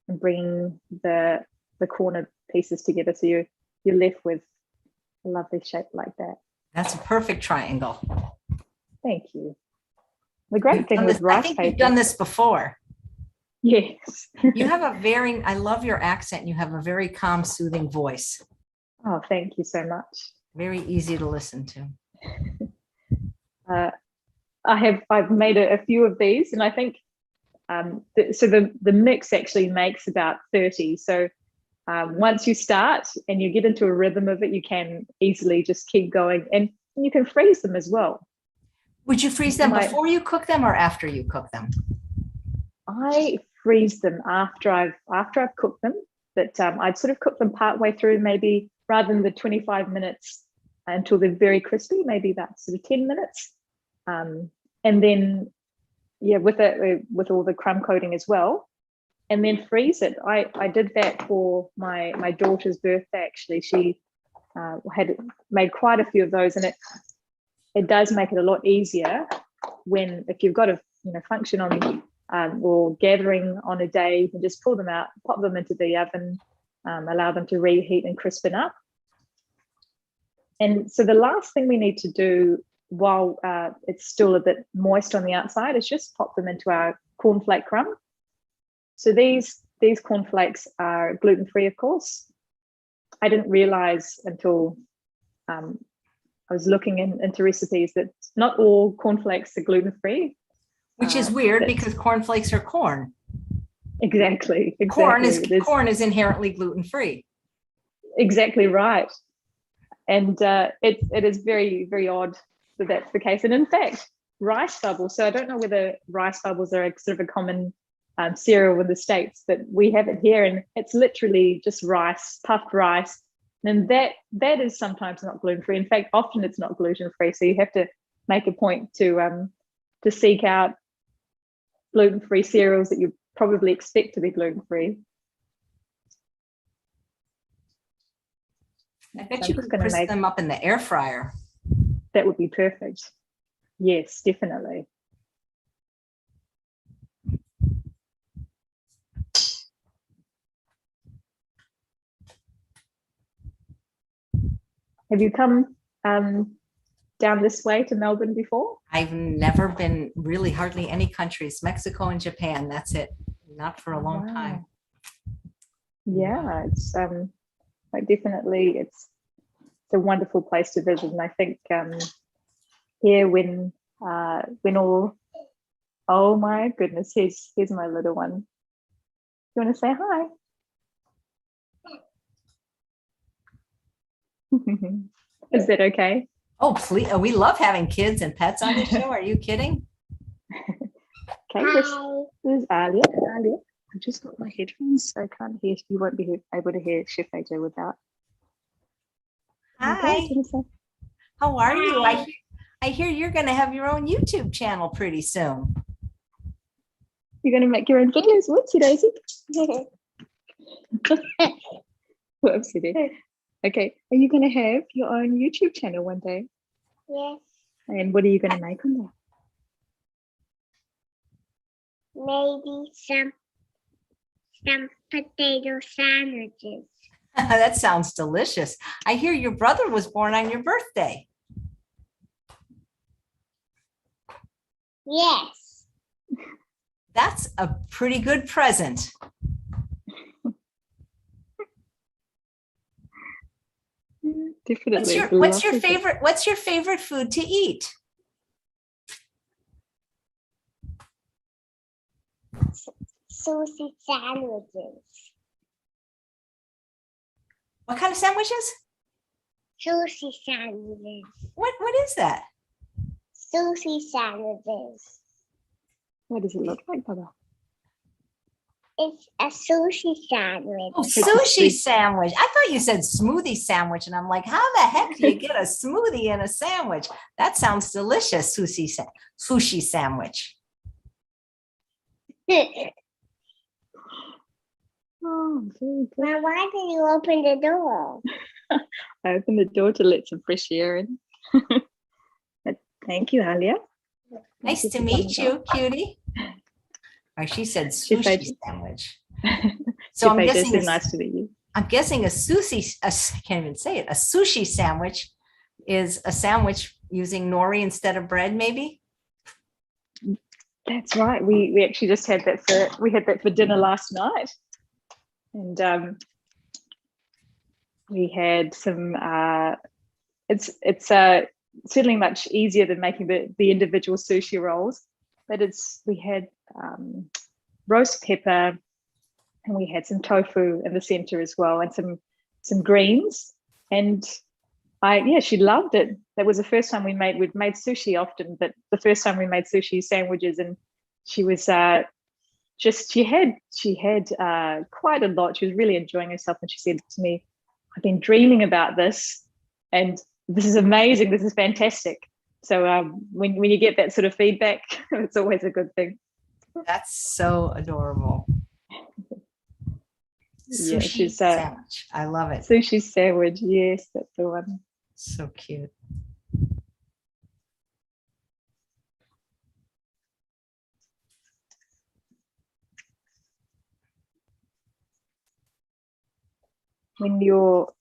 bringing the corner pieces together, so you're left with a lovely shape like that. That's a perfect triangle. Thank you. The great thing with rice paper. You've done this before. Yes. You have I love your accent. You have a very calm, soothing voice. Oh, thank you so much. Very easy to listen to. I've made a few of these, and I think so the mix actually makes about 30. So once you start and you get into a rhythm of it, you can easily just keep going, and you can freeze them as well. Would you freeze them before you cook them or after you cook them? I freeze them after I've cooked them, but I'd sort of cook them partway through, maybe rather than the 25 minutes until they're very crispy, maybe about sort of 10 minutes. And then, yeah, with all the crumb coating as well, and then freeze it. I did that for my daughter's birthday, actually. She had made quite a few of those, and it does make it a lot easier if you've got a function on or gathering on a day, you can just pull them out, pop them into the oven, allow them to reheat and crispen up. And so the last thing we need to do while it's still a bit moist on the outside is just pop them into our cornflake crumb. So these cornflakes are gluten-free, of course. I didn't realize until I was looking into recipes that not all cornflakes are gluten-free. Which is weird because cornflakes are corn. Exactly. Corn is inherently gluten-free. Exactly right. And it is very, very odd that that's the case. And in fact, rice bubbles, so I don't know whether rice bubbles are sort of a common cereal in the States, but we have it here, and it's literally just rice, puffed rice. And that is sometimes not gluten-free. In fact, often it's not gluten-free. So you have to make a point to seek out gluten-free cereals that you probably expect to be gluten-free. I bet you could crisp them up in the air fryer. That would be perfect. Yes, definitely. Have you come down this way to Melbourne before? I've never been, really hardly any countries, Mexico and Japan. That's it. Not for a long time. Yeah, it's definitely it's a wonderful place to visit, and I think here when all, oh my goodness, here's my little one. You want to say hi? Is that okay? Oh, please. We love having kids and pets on the show. Are you kidding? Okay, this is Alia. I just got my headphones, so I can't hear. You won't be able to hear Chef AJ without. Hi. How are you? I hear you're going to have your own YouTube channel pretty soon. You're going to make your own videos. Whoopsie daisy. Whoopsie daisy. Okay. Are you going to have your own YouTube channel one day? Yes. And what are you going to make on there? Maybe some potato sandwiches. That sounds delicious. I hear your brother was born on your birthday. Yes. That's a pretty good present. Definitely. What's your favorite food to eat? Sushi sandwiches. What kind of sandwiches? Sushi sandwiches. What is that? Sushi sandwiches. What does it look like, Baba? It's a sushi sandwich. Oh, sushi sandwich. I thought you said smoothie sandwich, and I'm like, how the heck do you get a smoothie in a sandwich? That sounds delicious, sushi sandwich. Oh, very good. Now, why did you open the door? I opened the door to let some fresh air in. Thank you, Alia. Nice to meet you, cutie. Or she said sushi sandwich. So I'm guessing nice to meet you. I'm guessing I can't even say it. A sushi sandwich is a sandwich using nori instead of bread, maybe? That's right. We actually just had that for dinner last night. And we had some it's certainly much easier than making the individual sushi rolls, but we had roast pepper, and we had some tofu in the center as well, and some greens. And she loved it. That was the first time we'd made sushi often, but the first time we made sushi sandwiches, and she was she had quite a lot. She was really enjoying herself, and she said to me, I've been dreaming about this, and this is amazing. This is fantastic. So when you get that sort of feedback, it's always a good thing. That's so adorable. Sushi sandwich. I love it. Sushi sandwich. Yes, that's the one. So cute. When you're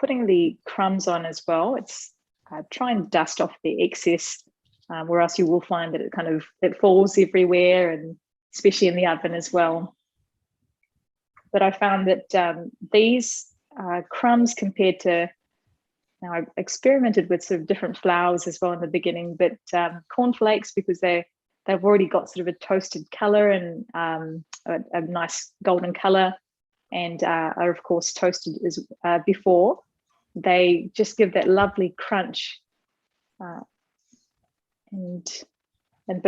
putting the crumbs on as well, it's try and dust off the excess, or else you will find that it falls everywhere, and especially in the oven as well. But I found that these crumbs compared to, now I've experimented with sort of different flours as well in the beginning, but cornflakes, because they've already got sort of a toasted color and a nice golden color, and are of course toasted as before, they just give that lovely crunch. But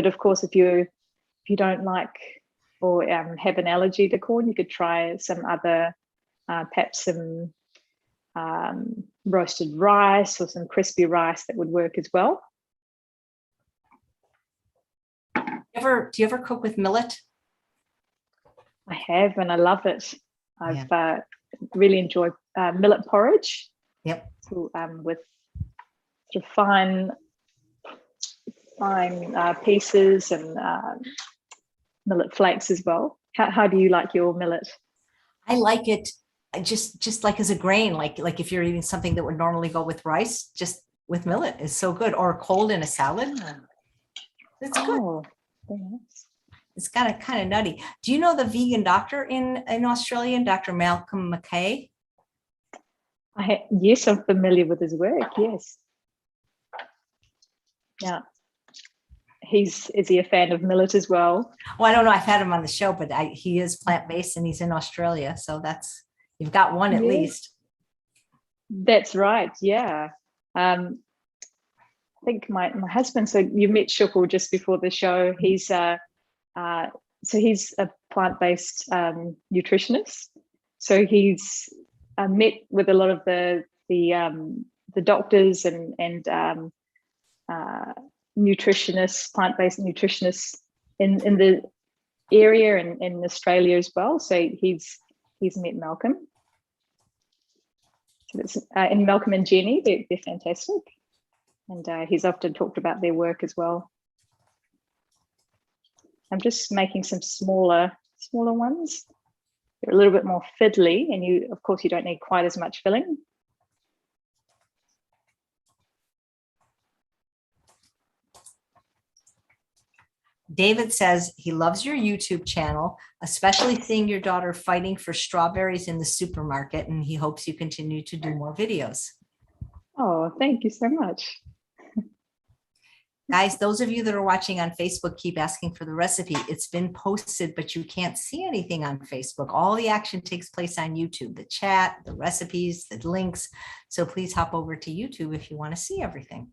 of course, if you don't like or have an allergy to corn, you could try some other, perhaps some roasted rice or some crispy rice. That would work as well. Do you ever cook with millet? I have, and I love it. I've really enjoyed millet porridge. Yep. So, with sort of fine pieces and millet flakes as well. How do you like your millet? I like it just like as a grain, like if you're eating something that would normally go with rice, just with millet is so good, or cold in a salad. It's good. Very nice. It's got a kind of nutty. Do you know the vegan doctor in Australia, Dr. Malcolm McKay? Yes, I'm familiar with his work. Yes. Yeah. Is he a fan of millet as well? Well, I don't know. I've had him on the show, but he is plant-based and he's in Australia. So you've got one at least. That's right. Yeah. I think my husband, so you met Shukul just before the show. He's he's a plant-based nutritionist. So he's met with a lot of the doctors and nutritionists, plant-based nutritionists in the area in Australia as well. So he's met Malcolm. So it's, and Malcolm and Jenny, they're fantastic. And he's often talked about their work as well. I'm just making some smaller ones. They're a little bit more fiddly, and of course you don't need quite as much filling. David says he loves your YouTube channel, especially seeing your daughter fighting for strawberries in the supermarket, and he hopes you continue to do more videos. Oh, thank you so much. Guys, those of you that are watching on Facebook, keep asking for the recipe. It's been posted, but you can't see anything on Facebook. All the action takes place on YouTube, the chat, the recipes, the links. So please hop over to YouTube if you want to see everything.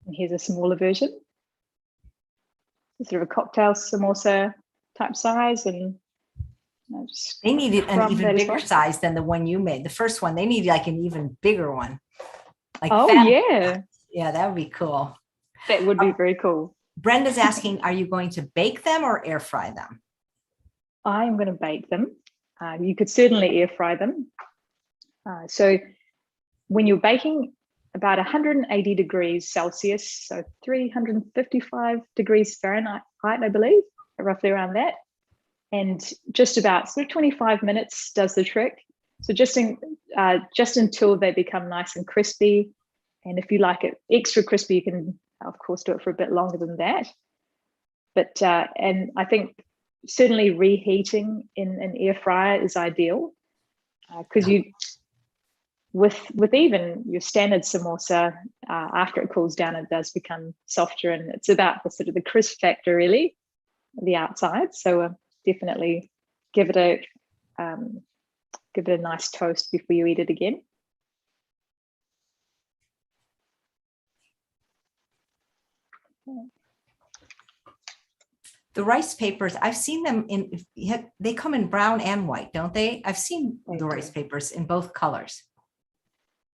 And here's a smaller version. Sort of a cocktail samosa type size, and they needed an even bigger size than the one you made. The first one, they need like an even bigger one. Like yeah, that would be cool. That would be very cool. Brenda's asking, are you going to bake them or air fry them? I am going to bake them. You could certainly air fry them. So when you're baking, about 180 degrees Celsius, so 355 degrees Fahrenheit, I believe, roughly around that. And just about 25 minutes does the trick. So just until they become nice and crispy. And if you like it extra crispy, you can, of course, do it for a bit longer than that. But, and I think certainly reheating in an air fryer is ideal, because with even your standard samosa, after it cools down, it does become softer, and it's about the sort of the crisp factor, really, the outside. So definitely give it a nice toast before you eat it again. The rice papers, I've seen them they come in brown and white, don't they? I've seen the rice papers in both colors.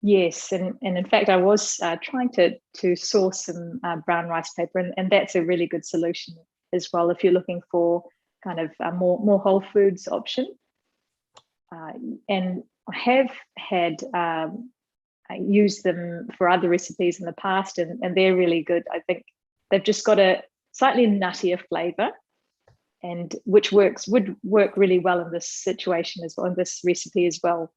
Yes, and in fact, I was trying to source some brown rice paper, and that's a really good solution as well if you're looking for kind of a more whole foods option. And I have had used them for other recipes in the past, and they're really good. I think they've just got a slightly nuttier flavor, and which would work really well in this situation as well, in this recipe as well.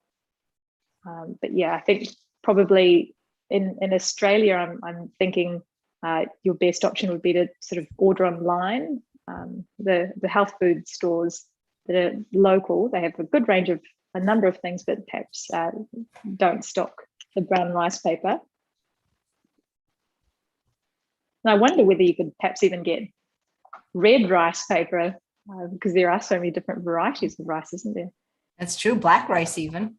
But yeah, I think probably in Australia, I'm thinking your best option would be to sort of order online. The health food stores that are local, they have a good range of a number of things, but perhaps don't stock the brown rice paper. And I wonder whether you could perhaps even get red rice paper, because there are so many different varieties of rice, isn't there? That's true. Black rice even.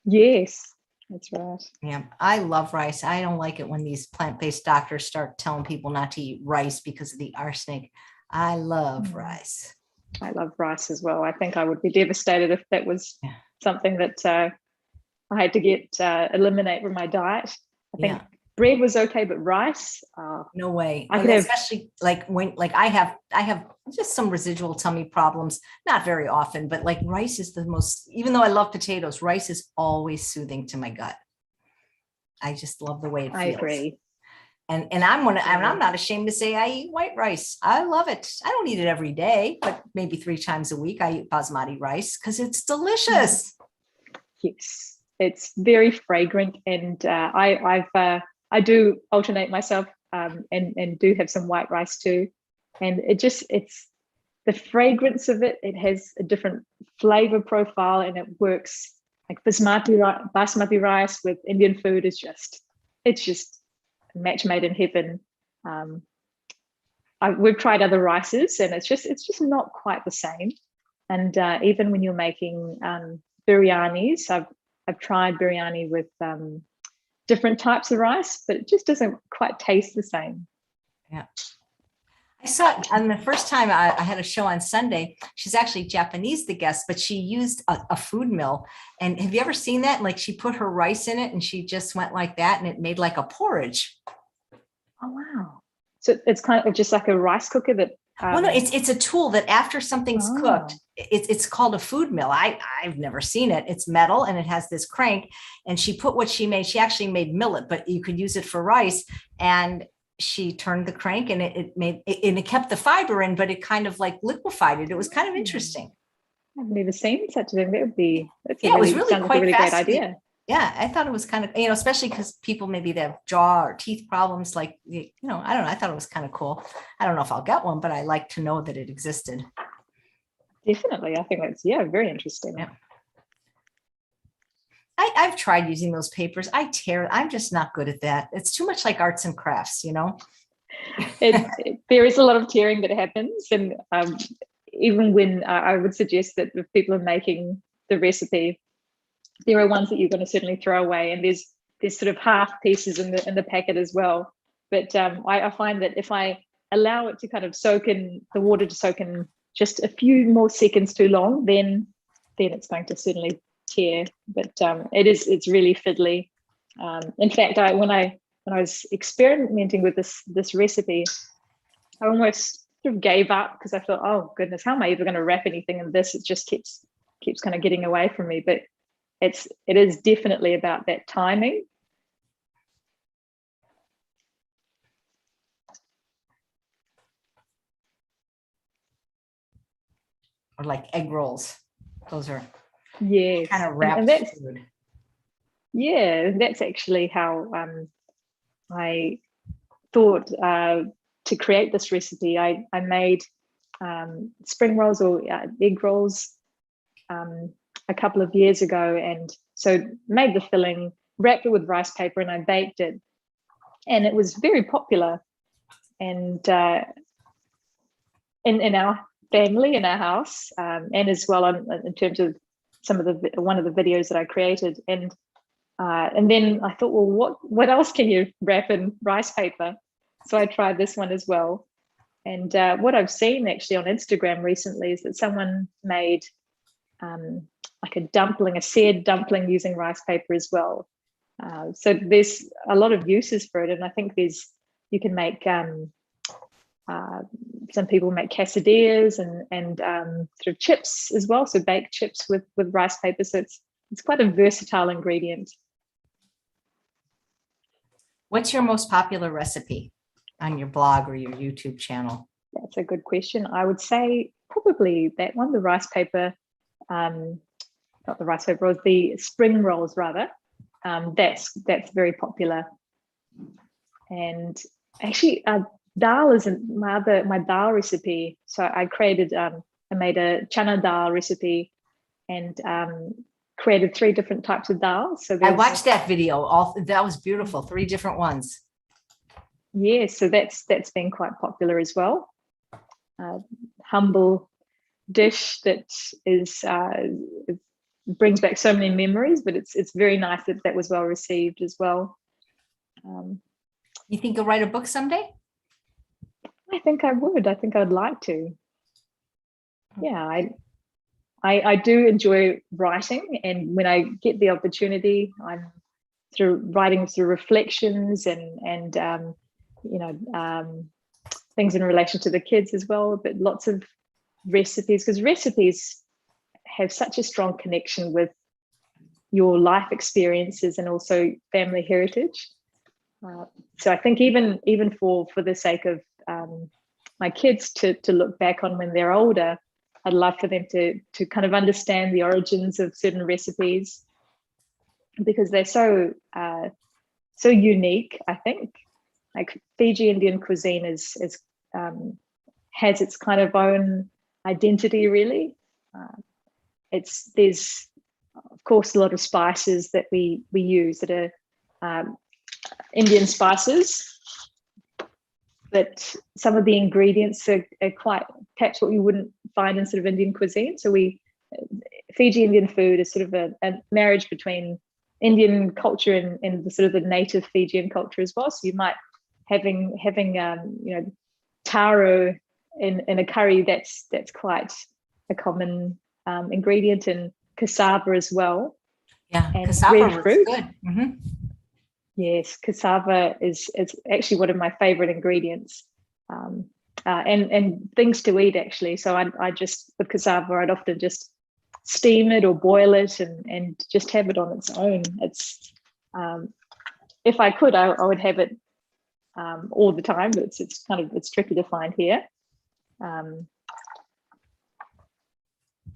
Yes, that's right. Yeah, I love rice. I don't like it when these plant-based doctors start telling people not to eat rice because of the arsenic. I love rice. I love rice as well. I think I would be devastated if that was something that I had to eliminate from my diet. I think bread was okay, but rice, no way. I could especially like when I have just some residual tummy problems, not very often, but like rice is the most, even though I love potatoes, rice is always soothing to my gut. I just love the way it feels. I agree. And I'm not ashamed to say I eat white rice. I love it. I don't eat it every day, but maybe 3 times a week I eat basmati rice because it's delicious. Yes, it's very fragrant, and I do alternate myself and do have some white rice too. And it's the fragrance of it. It has a different flavor profile, and it works like basmati rice with Indian food is it's just a match made in heaven. We've tried other rices, and it's just not quite the same. And even when you're making biryanis, I've tried biryani with different types of rice, but it just doesn't quite taste the same. Yeah. I saw it on the first time I had a show on Sunday. She's actually Japanese, the guest, but she used a food mill. And have you ever seen that? Like she put her rice in it and she just went like that and it made like a porridge. Oh, wow. So it's kind of just like a rice cooker that Well, no, it's a tool that after something's cooked, Oh. it's called a food mill. I've never seen it. It's metal and it has this crank. And she put what she made. She actually made millet, but you could use it for rice. And she turned the crank and it kept the fiber in, but it kind of like liquefied it. It was kind of interesting. I've never seen such a thing. That's Yeah, it was really sounds like a quite really great fascinating. idea. Yeah, I thought it was kind of, especially because people maybe they have jaw or teeth problems. Like, I don't know. I thought it was kind of cool. I don't know if I'll get one, but I like to know that it existed. Definitely. I think that's, very interesting. Yeah. I've tried using those papers. I'm just not good at that. It's too much like arts and crafts, There is a lot of tearing that happens. And even when I would suggest that if people are making the recipe, there are ones that you're going to certainly throw away, and there's sort of half pieces in the packet as well. But I find that if I allow it to kind of the water to soak in just a few more seconds too long, then it's going to certainly tear. But it's really fiddly. In fact, when I was experimenting with this recipe, I almost sort of gave up because I thought, oh goodness, how am I ever going to wrap anything in this? It just keeps kind of getting away from me. But it is definitely about that timing. Or like egg rolls. Those are Yes, kind of wrapped that's food. that's actually how I thought to create this recipe. I made spring rolls or egg rolls a couple of years ago, and so made the filling, wrapped it with rice paper, and I baked it, and it was very popular. And in our family, in our house, and as well in terms of one of the videos that I created, and then I thought, well, what else can you wrap in rice paper? So I tried this one as well. And what I've seen actually on Instagram recently is that someone made like a seared dumpling using rice paper as well. So there's a lot of uses for it, and I think you can make some people make quesadillas and sort of chips as well, so baked chips with rice paper. So it's quite a versatile ingredient. What's your most popular recipe on your blog or your YouTube channel? That's a good question. I would say probably that one, the rice paper, not the rice paper rolls, the spring rolls rather. That's very popular. And actually, dal is my dal recipe. So I made a chana dal recipe and created 3 different types of dal. So I watched that video. That was beautiful. 3 different ones. Yeah, so that's been quite popular as well. Humble dish that is brings back so many memories, but it's very nice that was well received as well. You think you'll write a book someday? I think I would. I think I'd like to. Yeah, I do enjoy writing, and when I get the opportunity, I'm through writing through reflections and things in relation to the kids as well, but lots of recipes, because recipes have such a strong connection with your life experiences and also family heritage. So I think even for the sake of my kids to look back on when they're older, I'd love for them to kind of understand the origins of certain recipes, because they're so unique. I think like Fiji Indian cuisine has its kind of own identity, really. There's of course a lot of spices that we use that are Indian spices, but some of the ingredients are quite perhaps what you wouldn't find in sort of Indian cuisine. So Fiji Indian food is sort of a marriage between Indian culture and the sort of the native Fijian culture as well. So you might having taro in a curry, that's quite a common ingredient, and cassava as well. Yeah, and cassava red was fruit. good. Mm-hmm. Yes, cassava is actually one of my favorite ingredients. and things to eat actually. So I just, with cassava, I'd often just steam it or boil it and just have it on its own. It's if I could, I would have it all the time, but it's tricky to find here.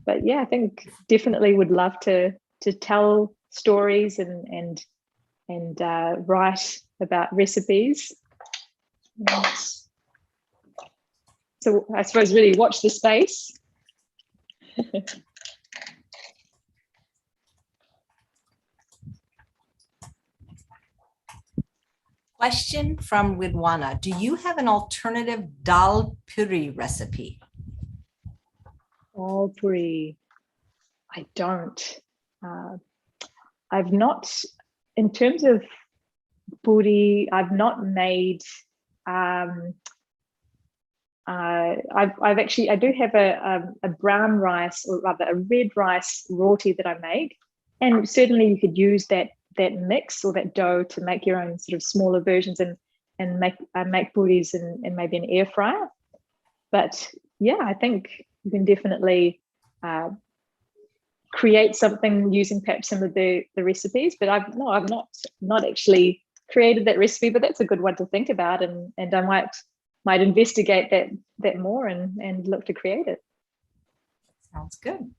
But yeah, I think definitely would love to tell stories and write about recipes. So I suppose really watch the space. Question from Widwana. Do you have an alternative dal puri recipe? Dal puri. I don't. I've not, in terms of puri, I've not made. I do have a brown rice, or rather a red rice roti that I make, and certainly you could use that mix or that dough to make your own sort of smaller versions and make puris in maybe an air fryer. But yeah, I think you can definitely create something using perhaps some of the recipes. But I've not actually created that recipe, but that's a good one to think about, and I might investigate that more and look to create it. Sounds good.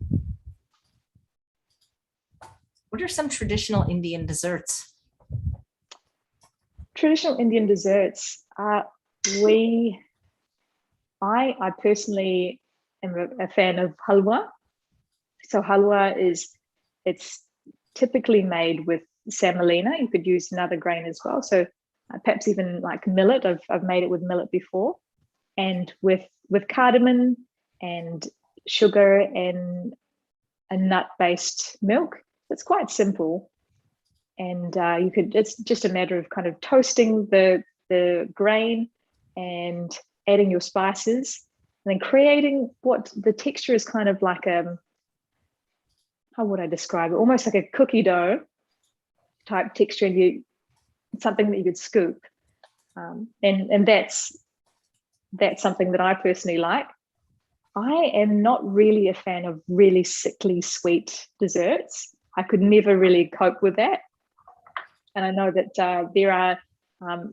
What are some traditional Indian desserts? Traditional Indian desserts. I personally am a fan of halwa. So halwa it's typically made with semolina. You could use another grain as well. So perhaps even like millet. I've made it with millet before, and with cardamom and sugar and a nut-based milk. It's quite simple, and it's just a matter of kind of toasting the grain and adding your spices, and then creating what the texture is kind of like how would I describe it? Almost like a cookie dough type texture, and something that you could scoop, and that's something that I personally like. I am not really a fan of really sickly sweet desserts. I could never really cope with that, and I know that there are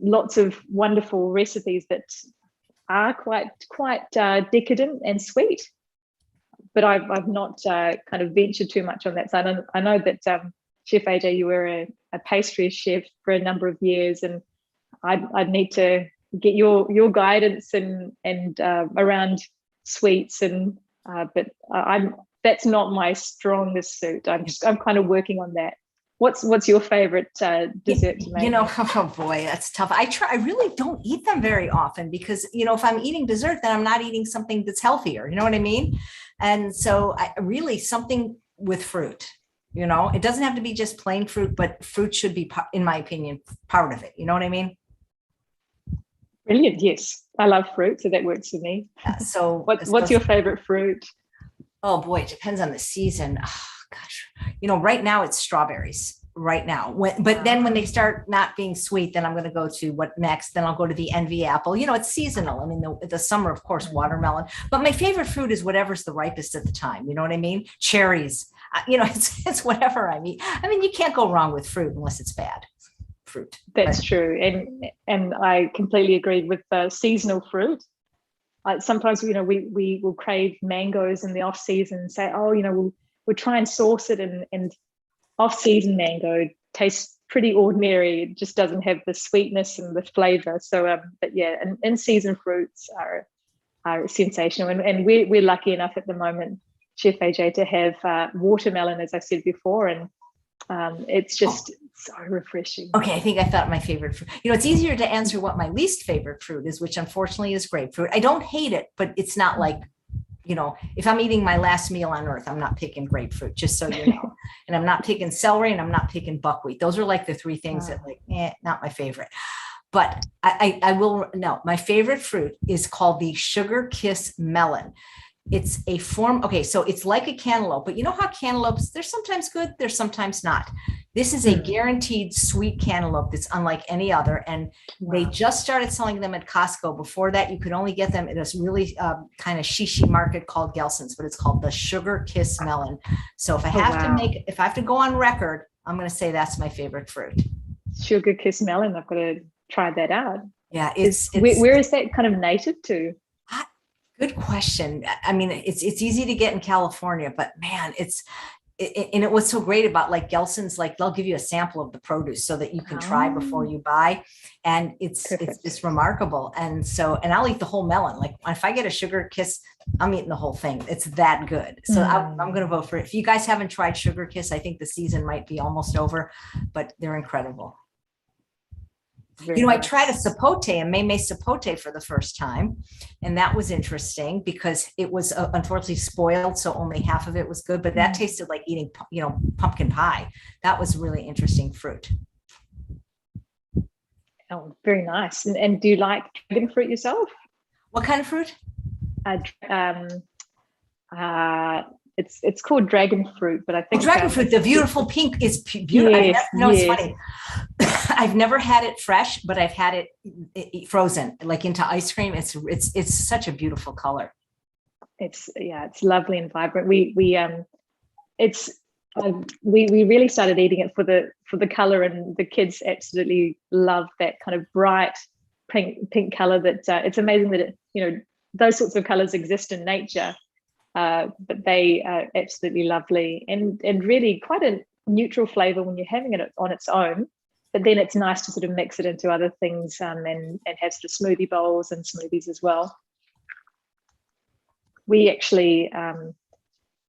lots of wonderful recipes that are quite decadent and sweet, but I've not kind of ventured too much on that side. I know that Chef AJ, you were a pastry chef for a number of years, and I'd need to get your guidance and around sweets, and but that's not my strongest suit. I'm kind of working on that. What's your favorite dessert to make? Oh boy, that's tough. I really don't eat them very often because, if I'm eating dessert, then I'm not eating something that's healthier. You know what I mean? And so really something with fruit, it doesn't have to be just plain fruit, but fruit should be, in my opinion, part of it. You know what I mean? Brilliant. Yes. I love fruit, so that works for me. So what's your favorite fruit? Oh boy, it depends on the season. Oh, gosh, right now it's strawberries right now. But then when they start not being sweet, then I'm going to go to what next? Then I'll go to the envy apple. It's seasonal. I mean, the summer, of course, watermelon. But my favorite fruit is whatever's the ripest at the time. You know what I mean? Cherries. It's whatever I mean. I mean, you can't go wrong with fruit unless it's bad fruit. That's true, and I completely agree with seasonal fruit. Sometimes we will crave mangoes in the off season and say, we'll try and source it, and off season mango tastes pretty ordinary. It just doesn't have the sweetness and the flavor. So but yeah, and in season fruits are sensational, and we're lucky enough at the moment, Chef AJ, to have watermelon, as I said before, and it's just so refreshing. Okay, I think I thought my favorite fruit. It's easier to answer what my least favorite fruit is, which unfortunately is grapefruit. I don't hate it, but it's not like, if I'm eating my last meal on earth, I'm not picking grapefruit, just so you know. And I'm not picking celery, and I'm not picking buckwheat. Those are like the three things that not my favorite. But I will know my favorite fruit is called the Sugar Kiss melon. It's a form. Okay, so it's like a cantaloupe, but you know how cantaloupes, they're sometimes good, they're sometimes not. This is a guaranteed sweet cantaloupe that's unlike any other. And they just started selling them at Costco. Before that, you could only get them in this really kind of shishi market called Gelson's, but it's called the Sugar Kiss Melon. So if I have to go on record, I'm going to say that's my favorite fruit. Sugar Kiss Melon. I've got to try that out. Yeah. Where is that kind of native to? Good question. I mean, it's easy to get in California, but man, and it was so great about like Gelson's, like they'll give you a sample of the produce so that you can try before you buy. And it's just remarkable. And I'll eat the whole melon. Like if I get a Sugar Kiss, I'm eating the whole thing. It's that good. So I'm going to vote for it. If you guys haven't tried Sugar Kiss, I think the season might be almost over, but they're incredible. I tried a sapote, a meme sapote for the first time. And that was interesting because it was unfortunately spoiled. So only half of it was good, but that tasted like eating, pumpkin pie. That was really interesting fruit. Oh, very nice. And do you like dragon fruit yourself? What kind of fruit? It's called dragon fruit, but I think dragon fruit, the beautiful pink is beautiful. It's funny. I've never had it fresh, but I've had it frozen, like into ice cream. It's such a beautiful color. It's lovely and vibrant. We really started eating it for the color, and the kids absolutely love that kind of bright pink color. That it's amazing that those sorts of colors exist in nature. But they are absolutely lovely and really quite a neutral flavor when you're having it on its own. But then it's nice to sort of mix it into other things and have sort of smoothie bowls and smoothies as well. We actually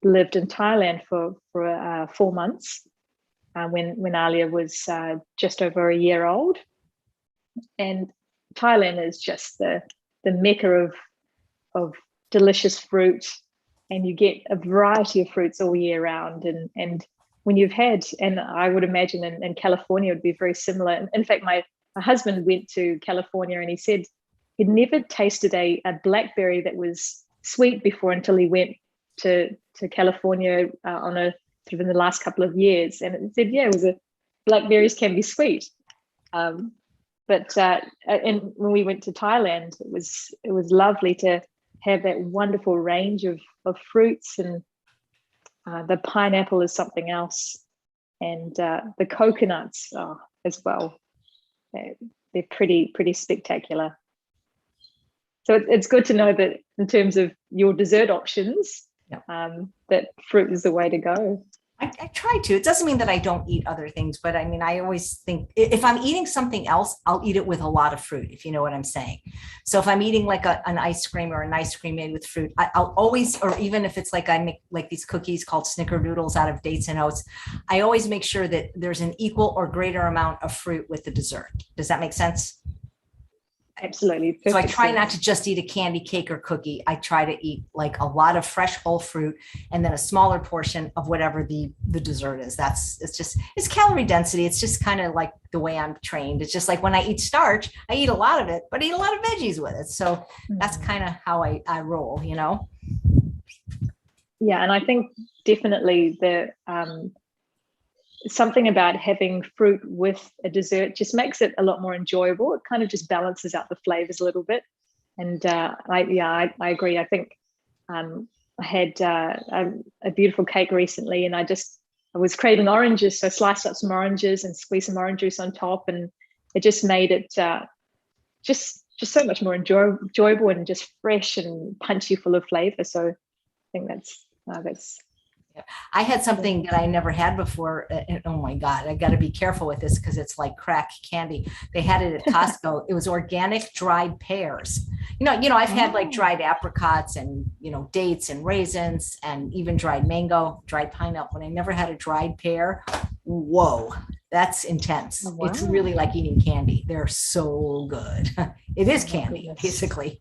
lived in Thailand for 4 months when Alia was just over a year old. And Thailand is just the mecca of delicious fruit. And you get a variety of fruits all year round. And when you've had, and I would imagine in California it would be very similar. In fact, my husband went to California and he said he'd never tasted a blackberry that was sweet before until he went to California on a sort of in the last couple of years. And it said, blackberries can be sweet. And when we went to Thailand, it was lovely to have that wonderful range of fruits, and the pineapple is something else, and the coconuts as well. They're pretty spectacular. So it's good to know that in terms of your dessert options, that fruit is the way to go. I try to. It doesn't mean that I don't eat other things, but I mean, I always think if I'm eating something else, I'll eat it with a lot of fruit, if you know what I'm saying. So if I'm eating like an ice cream or an ice cream made with fruit, I'll always, or even if it's like I make like these cookies called snickerdoodles out of dates and oats, I always make sure that there's an equal or greater amount of fruit with the dessert. Does that make sense? Absolutely. So I try not to just eat a candy cake or cookie. I try to eat like a lot of fresh whole fruit and then a smaller portion of whatever the dessert is. It's calorie density. It's just kind of like the way I'm trained. It's just like when I eat starch, I eat a lot of it, but I eat a lot of veggies with it. So that's kind of how I roll, Yeah. And I think definitely something about having fruit with a dessert just makes it a lot more enjoyable. It kind of just balances out the flavors a little bit. And I agree. I think I had a beautiful cake recently, and I was craving oranges, so I sliced up some oranges and squeezed some orange juice on top, and it just made it just so much more enjoyable and just fresh and punchy, full of flavor. So I think that's. I had something that I never had before. And oh my God, I got to be careful with this because it's like crack candy. They had it at Costco. It was organic dried pears. I've had like dried apricots and, dates and raisins and even dried mango, dried pineapple. And I never had a dried pear. Whoa, that's intense. Oh, wow. It's really like eating candy. They're so good. It is candy, basically.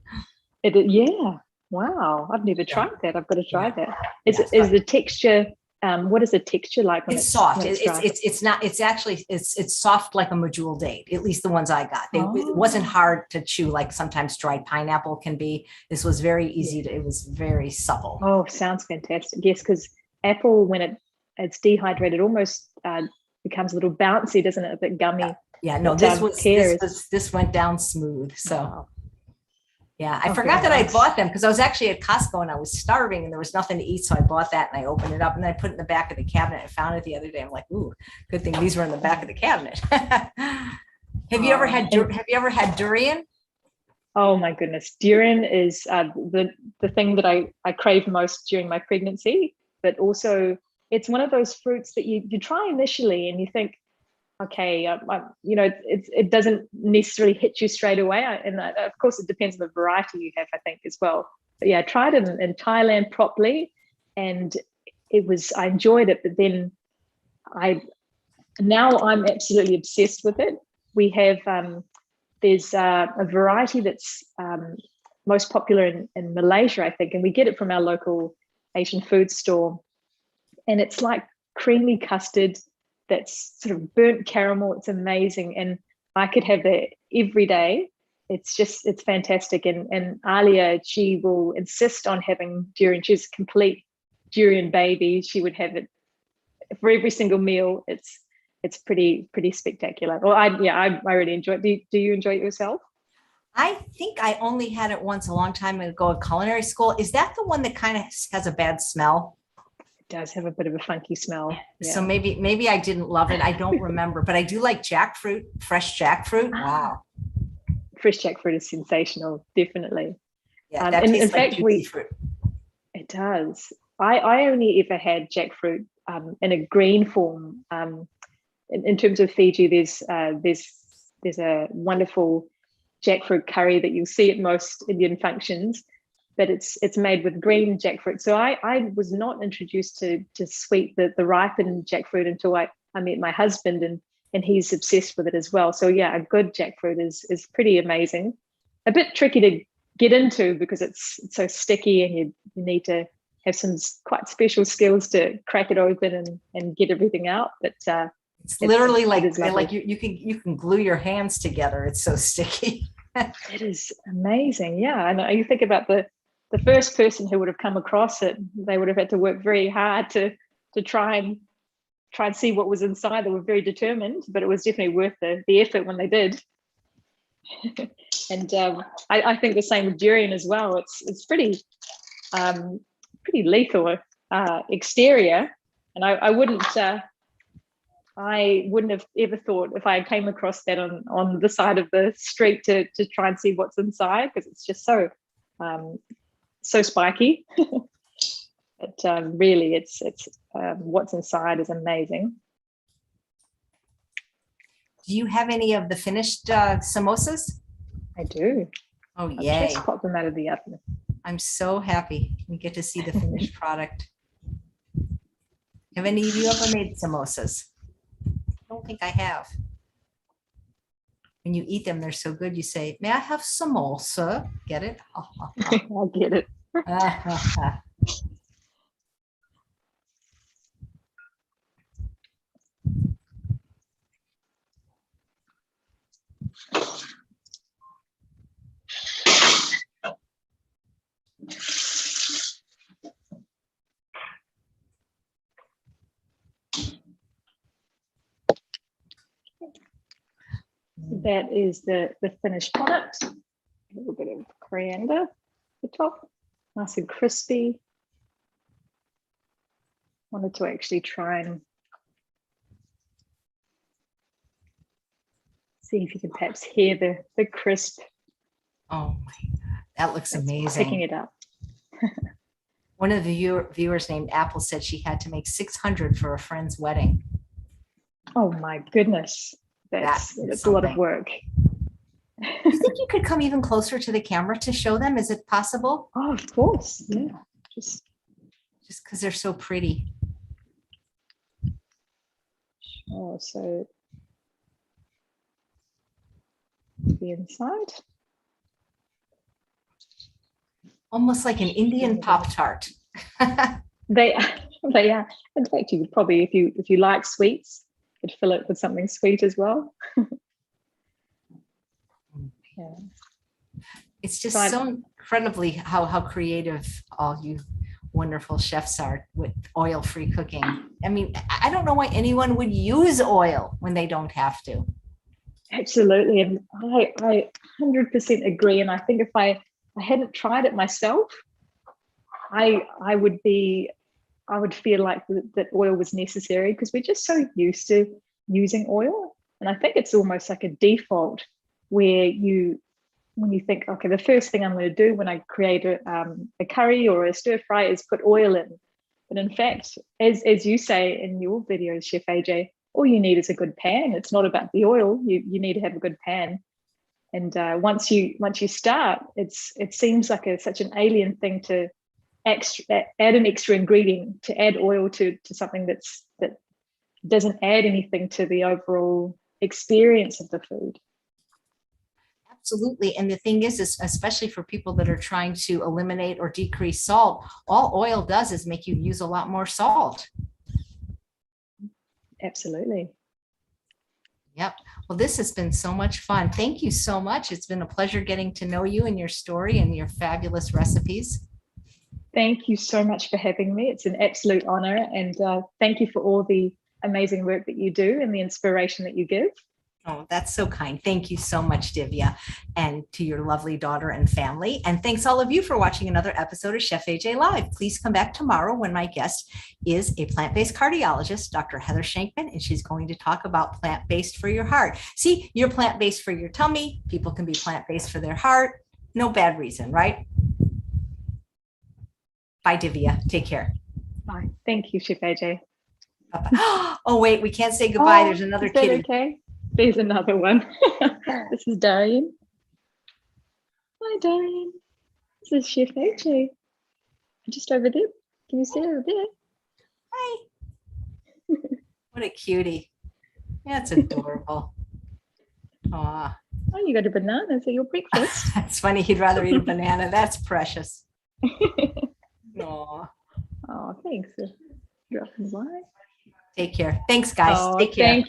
Yeah. Wow, I've never tried that. I've got to try that. Is the texture what is the texture like? When It's soft. when It's dry? it's not. It's actually it's soft like a medjool date. At least the ones I got. It wasn't hard to chew like sometimes dried pineapple can be. This was very easy. It was very supple. Oh, sounds fantastic. Yes, because apple, when it's dehydrated, almost becomes a little bouncy, doesn't it? A bit gummy. Yeah, no, this went down smooth. So Wow. yeah, I Oh, forgot very that I nice. bought them because I was actually at Costco and I was starving and there was nothing to eat. So I bought that and I opened it up and I put it in the back of the cabinet. I found it the other day. I'm like, ooh, good thing these were in the back of the cabinet. Have you ever had durian? Oh my goodness, durian is the thing that I crave most during my pregnancy, but also it's one of those fruits that you try initially and you think, okay, it doesn't necessarily hit you straight away, and of course it depends on the variety you have, I think, as well. But yeah, I tried it in Thailand properly, and I enjoyed it, but then now I'm absolutely obsessed with it. We have there's a variety that's most popular in Malaysia, I think, and we get it from our local Asian food store. And it's like creamy custard that's sort of burnt caramel. It's amazing. And I could have that every day. It's fantastic. And Alia, she will insist on having durian. She's a complete durian baby. She would have it for every single meal. It's pretty spectacular. Well, I really enjoy it. Do you enjoy it yourself? I think I only had it once a long time ago at culinary school. Is that the one that kind of has a bad smell? It does have a bit of a funky smell. Yeah. So maybe I didn't love it. I don't remember, but I do like jackfruit, fresh jackfruit. Wow. Fresh jackfruit is sensational, definitely. Yeah, that tastes like juicy fruit. It does. I only ever had jackfruit in a green form. In terms of Fiji, there's a wonderful jackfruit curry that you'll see at most Indian functions, but it's made with green jackfruit. So I was not introduced to sweet the ripened jackfruit until I met my husband, and he's obsessed with it as well. So yeah, a good jackfruit is pretty amazing. A bit tricky to get into because it's so sticky, and you need to have some quite special skills to crack it open and get everything out. But it's literally like you can glue your hands together. It's so sticky. It is amazing. Yeah. And you think about the first person who would have come across it, they would have had to work very hard to try and see what was inside. They were very determined, but it was definitely worth the effort when they did. And I think the same with durian as well. It's pretty lethal exterior, and I wouldn't have ever thought if I came across that on the side of the street to try and see what's inside, because it's just so spiky. But really, it's what's inside is amazing. Do you have any of the finished samosas? I do. Oh, I've yay. just popped them out of the oven. I'm so happy we get to see the finished product. Have any of you ever made samosas? I don't think I have. When you eat them, they're so good. You say, "May I have samosa?" Get it? I get it. That is the finished product. A little bit of coriander at the top, nice and crispy. Wanted to actually try and see if you can perhaps hear the crisp. Oh my God, that looks amazing. Picking it up. One of the viewers named Apple said she had to make 600 for a friend's wedding. Oh my goodness. That's a lot of work. Do you think you could come even closer to the camera to show them? Is it possible? Oh, of course. Yeah. Just because they're so pretty. Oh, so the inside. Almost like an Indian Pop-Tart. They But yeah, in fact, you could probably, if you like sweets, could fill it with something sweet as well. Yeah. It's just But so incredibly how creative all you wonderful chefs are with oil-free cooking. I mean, I don't know why anyone would use oil when they don't have to. absolutely, and I 100% agree. And I think if I hadn't tried it myself, I would feel like that oil was necessary, because we're just so used to using oil. And I think it's almost like a default where when you think, okay, the first thing I'm going to do when I create a curry or a stir fry is put oil in. But in fact, as you say in your videos, Chef AJ, all you need is a good pan. It's not about the oil. You need to have a good pan. And once you start, it seems like such an alien thing to add an extra ingredient, to add oil to something that doesn't add anything to the overall experience of the food. Absolutely. And the thing is especially for people that are trying to eliminate or decrease salt, all oil does is make you use a lot more salt. Absolutely. Yep. Well, this has been so much fun. Thank you so much. It's been a pleasure getting to know you and your story and your fabulous recipes. Thank you so much for having me. It's an absolute honor. And thank you for all the amazing work that you do and the inspiration that you give. Oh, that's so kind. Thank you so much, Divya, and to your lovely daughter and family. And thanks all of you for watching another episode of Chef AJ Live. Please come back tomorrow when my guest is a plant-based cardiologist, Dr. Heather Shankman, and she's going to talk about plant-based for your heart. See, you're plant-based for your tummy. People can be plant-based for their heart. No bad reason, right? Bye, Divya. Take care. Bye. Thank you, Chef AJ. Bye-bye. Oh, wait, we can't say goodbye. There's another kitty. Okay. There's another one. This is Darian. Hi, Darian. This is Chef AJ. Just over there. Can you see it over there? Hi. What a cutie. That's adorable. Aw. Oh, you got a banana for your breakfast. That's funny. He'd rather eat a banana. That's precious. Aw. Oh, thanks. You're up and wide. Take care. Thanks, guys. Oh, Take care. thank